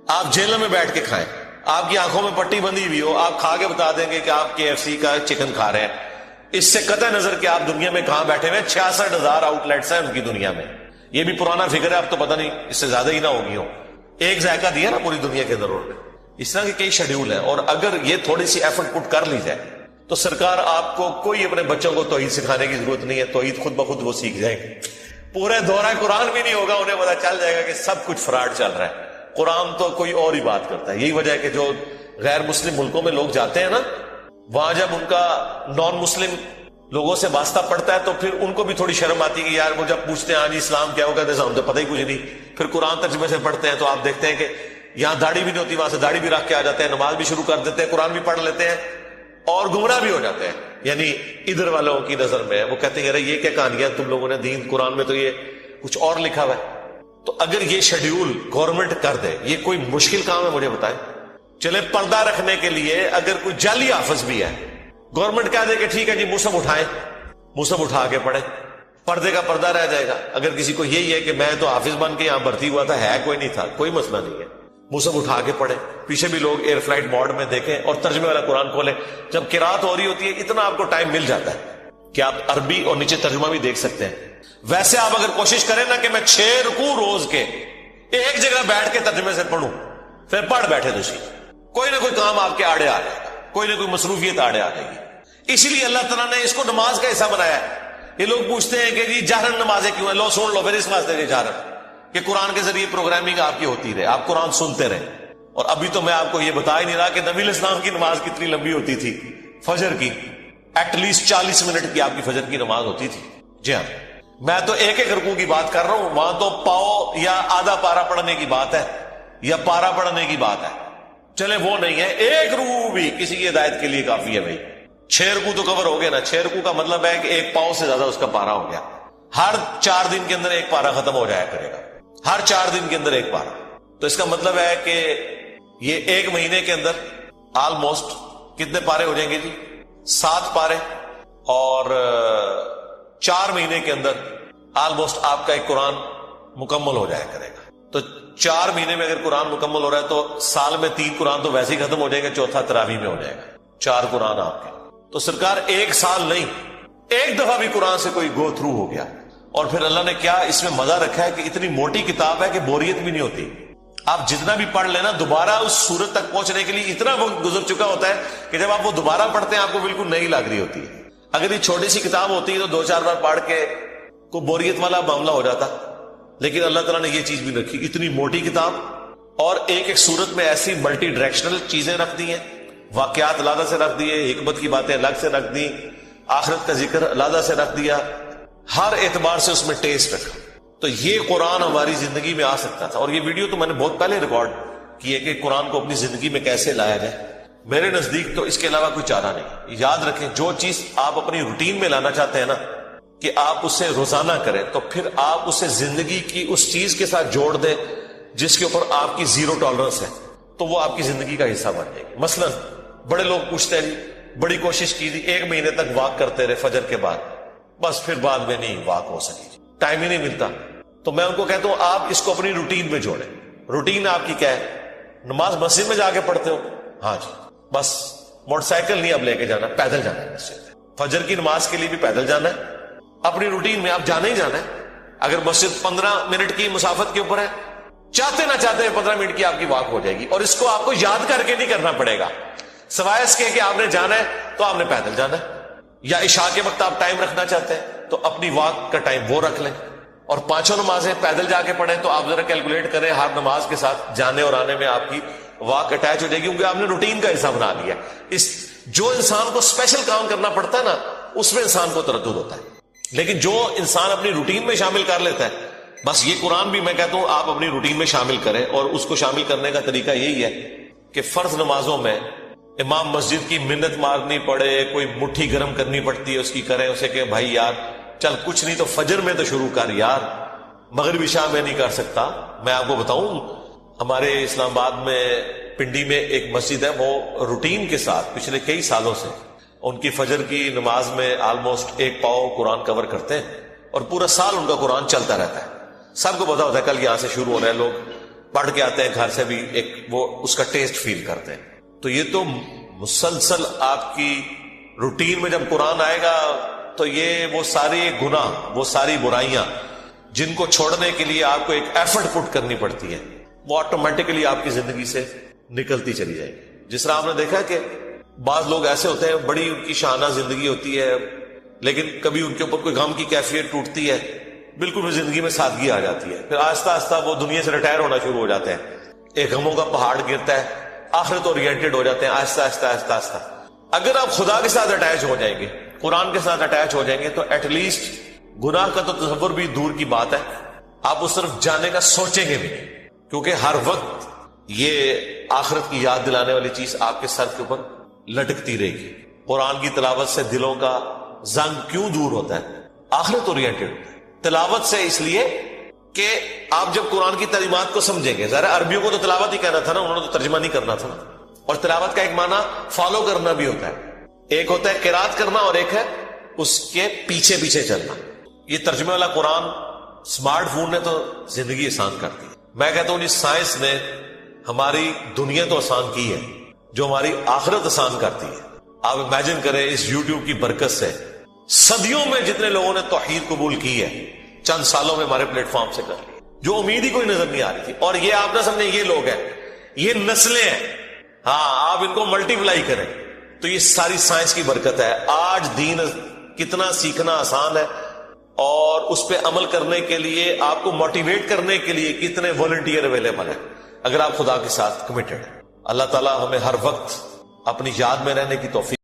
آپ جیلوں میں بیٹھ کے کھائیں, آپ کی آنکھوں میں پٹی بندھی ہوئی ہو, آپ کھا کے بتا دیں گے کہ آپ KFC کا چکن کھا رہے ہیں. اس سے قطع نظر کہ آپ دنیا میں کہاں بیٹھے ہوئے. 66,000 آؤٹ لیٹس ہیں ان کی دنیا میں. یہ بھی پرانا فگر ہے, اب تو پتہ نہیں اس سے زیادہ ہی نہ ہوگی ہو. ایک ذائقہ دیا نا پوری دنیا کے اندر. اس طرح کے کئی شیڈیول ہیں, اور اگر یہ تھوڑی سی ایفرٹ پٹ کر لی جائے تو سرکار آپ کو کوئی اپنے بچوں کو توحید سکھانے کی ضرورت نہیں ہے. توحید خود بخود وہ سیکھ جائیں گے. پورے دورہ قرآن بھی نہیں ہوگا, انہیں پتا چل جائے گا کہ سب کچھ فراڈ چل رہا ہے. قرآن تو کوئی اور ہی بات کرتا ہے. یہی وجہ ہے کہ جو غیر مسلم ملکوں میں لوگ جاتے ہیں نا, وہاں جب ان کا نان مسلم لوگوں سے واسطہ پڑتا ہے تو پھر ان کو بھی تھوڑی شرم آتی ہے کہ یار وہ جب پوچھتے ہیں ہاں جی اسلام کیا ہوگا, ہم تو پتہ ہی کچھ نہیں. پھر قرآن ترجمے سے پڑھتے ہیں تو آپ دیکھتے ہیں کہ یہاں داڑھی بھی نہیں ہوتی, وہاں سے داڑھی بھی رکھ کے آ جاتے ہیں, نماز بھی شروع کر دیتے ہیں, قرآن بھی پڑھ لیتے ہیں اور گمراہ بھی ہو جاتے ہیں. یعنی ادھر والوں کی نظر میں وہ کہتے ہیں یہ کیا کہانیاں تم لوگوں نے دین, قرآن میں تو یہ کچھ اور لکھا ہوا ہے. تو اگر یہ شیڈیول گورنمنٹ کر دے, یہ کوئی مشکل کام ہے مجھے بتائیں. چلے پردہ رکھنے کے لیے اگر کوئی جعلی حافظ بھی ہے, گورنمنٹ کہہ دے کہ ٹھیک ہے جی مصحف اٹھائیں, مصحف اٹھا کے پڑھیں, پردے کا پردہ رہ جائے گا. اگر کسی کو یہی ہے کہ میں تو حافظ بن کے یہاں بھرتی ہوا تھا, ہے کوئی نہیں تھا, کوئی مسئلہ نہیں ہے. مصحف اٹھا کے پڑھیں. پیچھے بھی لوگ ایئر فلائٹ موڈ میں دیکھیں اور ترجمے والا قرآن کھولیں. جب قرات ہو رہی ہوتی ہے اتنا آپ کو ٹائم مل جاتا ہے کہ آپ عربی اور نیچے ترجمہ بھی دیکھ سکتے ہیں. ویسے آپ اگر کوشش کریں نا کہ میں 6 رکوع روز کے ایک جگہ بیٹھ کے ترجمے سے پڑھوں, پھر پڑھ بیٹھے دوسری, کوئی نہ کوئی کام آپ کے آڑے آ جائے گا, کوئی نہ کوئی مصروفیت آڑے آ جائے گی. اسی لیے اللہ تعالیٰ نے اس کو نماز کا حصہ بنایا ہے. یہ لوگ پوچھتے ہیں کہ جی جہرن نمازیں کیوں ہیں؟ لو سن لو پھر اس واسطے کہ جہرن کہ قرآن کے ذریعے پروگرامنگ آپ کی ہوتی رہے, آپ قرآن سنتے رہے. اور ابھی تو میں آپ کو یہ بتا ہی نہیں رہا کہ نبی علیہ السلام کی نماز کتنی لمبی ہوتی تھی. فجر کی ایٹ لیسٹ 40 منٹ کی آپ کی فجر کی نماز ہوتی تھی. جی ہاں, میں تو ایک ایک رکوع کی بات کر رہا ہوں, وہاں تو پاؤ یا آدھا پارا پڑھنے کی بات ہے یا پارا پڑھنے کی بات ہے. چلے وہ نہیں ہے, ایک رکوع بھی کسی کی ہدایت کے لیے کافی ہے بھائی. 6 رکوع تو کور ہو گئے نا. 6 رکوع کا مطلب ہے کہ ایک پاؤں سے زیادہ اس کا پارا ہو گیا. ہر 4 دن کے اندر ایک پارا ختم ہو جایا کرے گا, ہر 4 دن کے اندر ایک پارا. تو اس کا مطلب ہے کہ یہ ایک مہینے کے اندر آلموسٹ کتنے پارے ہو جائیں گے جی؟ 7 پارے. اور 4 مہینے کے اندر آلموسٹ آپ کا ایک قرآن مکمل ہو جایا کرے گا. تو 4 مہینے میں اگر قرآن مکمل ہو رہا ہے تو سال میں 3 قرآن تو ویسے ہی ختم ہو جائیں گے, چوتھا تراویح میں ہو جائے گا. 4 قرآن آپ کے. تو سرکار ایک سال نہیں, ایک دفعہ بھی قرآن سے کوئی گو تھرو ہو گیا. اور پھر اللہ نے کیا اس میں مزہ رکھا ہے کہ اتنی موٹی کتاب ہے کہ بوریت بھی نہیں ہوتی. آپ جتنا بھی پڑھ لینا دوبارہ اس سورت تک پہنچنے کے لیے اتنا وقت گزر چکا ہوتا ہے کہ جب آپ وہ دوبارہ پڑھتے ہیں آپ کو بالکل نئی لگ رہی ہوتی ہے. اگر یہ چھوٹی سی کتاب ہوتی ہے تو 2-4 بار پڑھ کے کوئی بوریت والا معاملہ ہو جاتا. لیکن اللہ تعالیٰ نے یہ چیز بھی رکھی, اتنی موٹی کتاب اور ایک ایک سورت میں ایسی ملٹی ڈائریکشنل چیزیں رکھ دی ہیں, واقعات علیحدہ سے رکھ دیے, حکمت کی باتیں الگ سے رکھ دی, آخرت کا ذکر علیحدہ سے رکھ دیا, ہر اعتبار سے اس میں ٹیسٹ رکھا. تو یہ قرآن ہماری زندگی میں آ سکتا تھا. اور یہ ویڈیو تو میں نے بہت پہلے ریکارڈ کی ہے کہ قرآن کو اپنی زندگی میں کیسے لایا جائے. میرے نزدیک تو اس کے علاوہ کوئی چارہ نہیں. یاد رکھیں, جو چیز آپ اپنی روٹین میں لانا چاہتے ہیں نا کہ آپ اسے روزانہ کریں, تو پھر آپ اسے زندگی کی اس چیز کے ساتھ جوڑ دیں جس کے اوپر آپ کی 0 ٹالرنس ہے, تو وہ آپ کی زندگی کا حصہ بن جائے گی. مثلا بڑے لوگ پوچھتے ہیں بڑی کوشش کی تھی 1 مہینے تک واک کرتے رہے فجر کے بعد, بس پھر بعد میں نہیں واک ہو سکی, ٹائم ہی نہیں ملتا. تو میں ان کو کہتا ہوں آپ اس کو اپنی روٹین میں جوڑیں. روٹین آپ کی کیا ہے؟ نماز مسجد میں جا کے پڑھتے ہو, ہاں جی, بس موٹر سائیکل نہیں اب لے کے جانا, پیدل جانا ہے مسجد. فجر کی نماز کے لیے بھی پیدل جانا ہے. اپنی روٹین میں آپ جانا ہی جانا ہے. اگر مسجد 15 منٹ کی مسافت کے اوپر ہے, چاہتے نہ چاہتے 15 منٹ کی آپ کی واک ہو جائے گی. اور اس کو آپ کو یاد کر کے نہیں کرنا پڑے گا, سوائے اس کے کہ آپ نے جانا ہے تو آپ نے پیدل جانا ہے. یا عشاء کے وقت آپ ٹائم رکھنا چاہتے ہیں تو اپنی واک کا ٹائم وہ رکھ لیں, اور 5 نمازیں پیدل جا کے پڑھیں. تو آپ ذرا کیلکولیٹ کریں, ہر نماز کے ساتھ جانے اور آنے میں آپ کی واک اٹیچ ہو جائے گی, کیونکہ آپ نے روٹین کا حصہ بنا لیا. جو انسان کو اسپیشل کام کرنا پڑتا ہے نا, اس میں انسان کو تردد ہوتا ہے. لیکن جو انسان اپنی روٹین میں شامل کر لیتا ہے, بس یہ قرآن بھی میں کہتا ہوں آپ اپنی روٹین میں شامل کریں. اور اس کو شامل کرنے کا طریقہ یہی ہے کہ فرض نمازوں میں امام مسجد کی منت مارنی پڑے, کوئی مٹھی گرم کرنی پڑتی ہے اس کی, کریں اسے کہ بھائی یار چل کچھ نہیں تو فجر میں تو شروع کر یار, مغرب عشاء میں نہیں کر سکتا. میں آپ کو بتاؤں, ہمارے اسلام آباد میں پنڈی میں ایک مسجد ہے, وہ روٹین کے ساتھ پچھلے کئی سالوں سے ان کی فجر کی نماز میں آلموسٹ 1 پاؤ قرآن کور کرتے ہیں, اور پورا سال ان کا قرآن چلتا رہتا ہے. سب کو پتا ہوتا ہے کل یہاں سے شروع ہو رہے ہیں, لوگ پڑھ کے آتے ہیں گھر سے بھی, ایک وہ اس کا ٹیسٹ فیل کرتے ہیں. تو یہ تو مسلسل آپ کی روٹین میں جب قرآن آئے گا تو یہ وہ سارے گناہ, وہ ساری برائیاں جن کو چھوڑنے کے لیے آپ کو ایک ایفرٹ پٹ کرنی پڑتی ہے, وہ آٹومیٹکلی آپ کی زندگی سے نکلتی چلی جائے گی. جس طرح آپ نے دیکھا کہ بعض لوگ ایسے ہوتے ہیں, بڑی ان کی شانہ زندگی ہوتی ہے, لیکن کبھی ان کے اوپر کوئی غم کی کیفیت ٹوٹتی ہے, بالکل بھی زندگی میں سادگی آ جاتی ہے. پھر آہستہ آہستہ وہ دنیا سے ریٹائر ہونا شروع ہو جاتے ہیں, ایک غموں کا پہاڑ گرتا ہے, آخرت اورینٹڈ ہو جاتے ہیں آہستہ آہستہ آہستہ آہستہ. اگر آپ خدا کے ساتھ اٹیچ ہو جائیں گے, قرآن کے ساتھ اٹیچ ہو جائیں گے, تو ایٹ لیسٹ گناہ کا تو تصور بھی دور کی بات ہے, آپ اس طرف جانے کا سوچیں گے بھی, کیونکہ ہر وقت یہ آخرت کی یاد دلانے والی چیز آپ کے سر کے اوپر لٹکتی رہے گی. قرآن کی تلاوت سے دلوں کا زنگ کیوں دور ہوتا ہے؟ آخرت اورینٹڈ تلاوت سے, اس لیے کہ آپ جب قرآن کی تعلیمات کو سمجھیں گے, ذرا عربیوں کو تو تلاوت ہی کہنا تھا نا, انہوں نے تو ترجمہ نہیں کرنا تھا نا. اور تلاوت کا ایک معنی فالو کرنا بھی ہوتا ہے, ایک ہوتا ہے قرات کرنا اور ایک ہے اس کے پیچھے پیچھے چلنا. یہ ترجمے والا قرآن اسمارٹ فون نے تو زندگی آسان کر دی. میں کہتا ہوں اس سائنس نے ہماری دنیا تو آسان کی ہے، جو ہماری آخرت آسان کرتی ہے۔ آپ امیجن کریں اس یوٹیوب کی برکت سے صدیوں میں جتنے لوگوں نے توحید قبول کی ہے، چند سالوں میں ہمارے پلیٹ فارم سے کر لی، جو امید ہی کوئی نظر نہیں آ رہی تھی۔ اور یہ آپ نہ سمجھیں یہ لوگ ہیں، یہ نسلیں ہیں، ہاں آپ ان کو ملٹی پلائی کریں تو یہ ساری سائنس کی برکت ہے۔ آج دین کتنا سیکھنا آسان ہے، اور اس پہ عمل کرنے کے لیے آپ کو موٹیویٹ کرنے کے لیے کتنے والنٹیئر اویلیبل ہیں اگر آپ خدا کے ساتھ کمیٹڈ ہیں۔ اللہ تعالی ہمیں ہر وقت اپنی یاد میں رہنے کی توفیق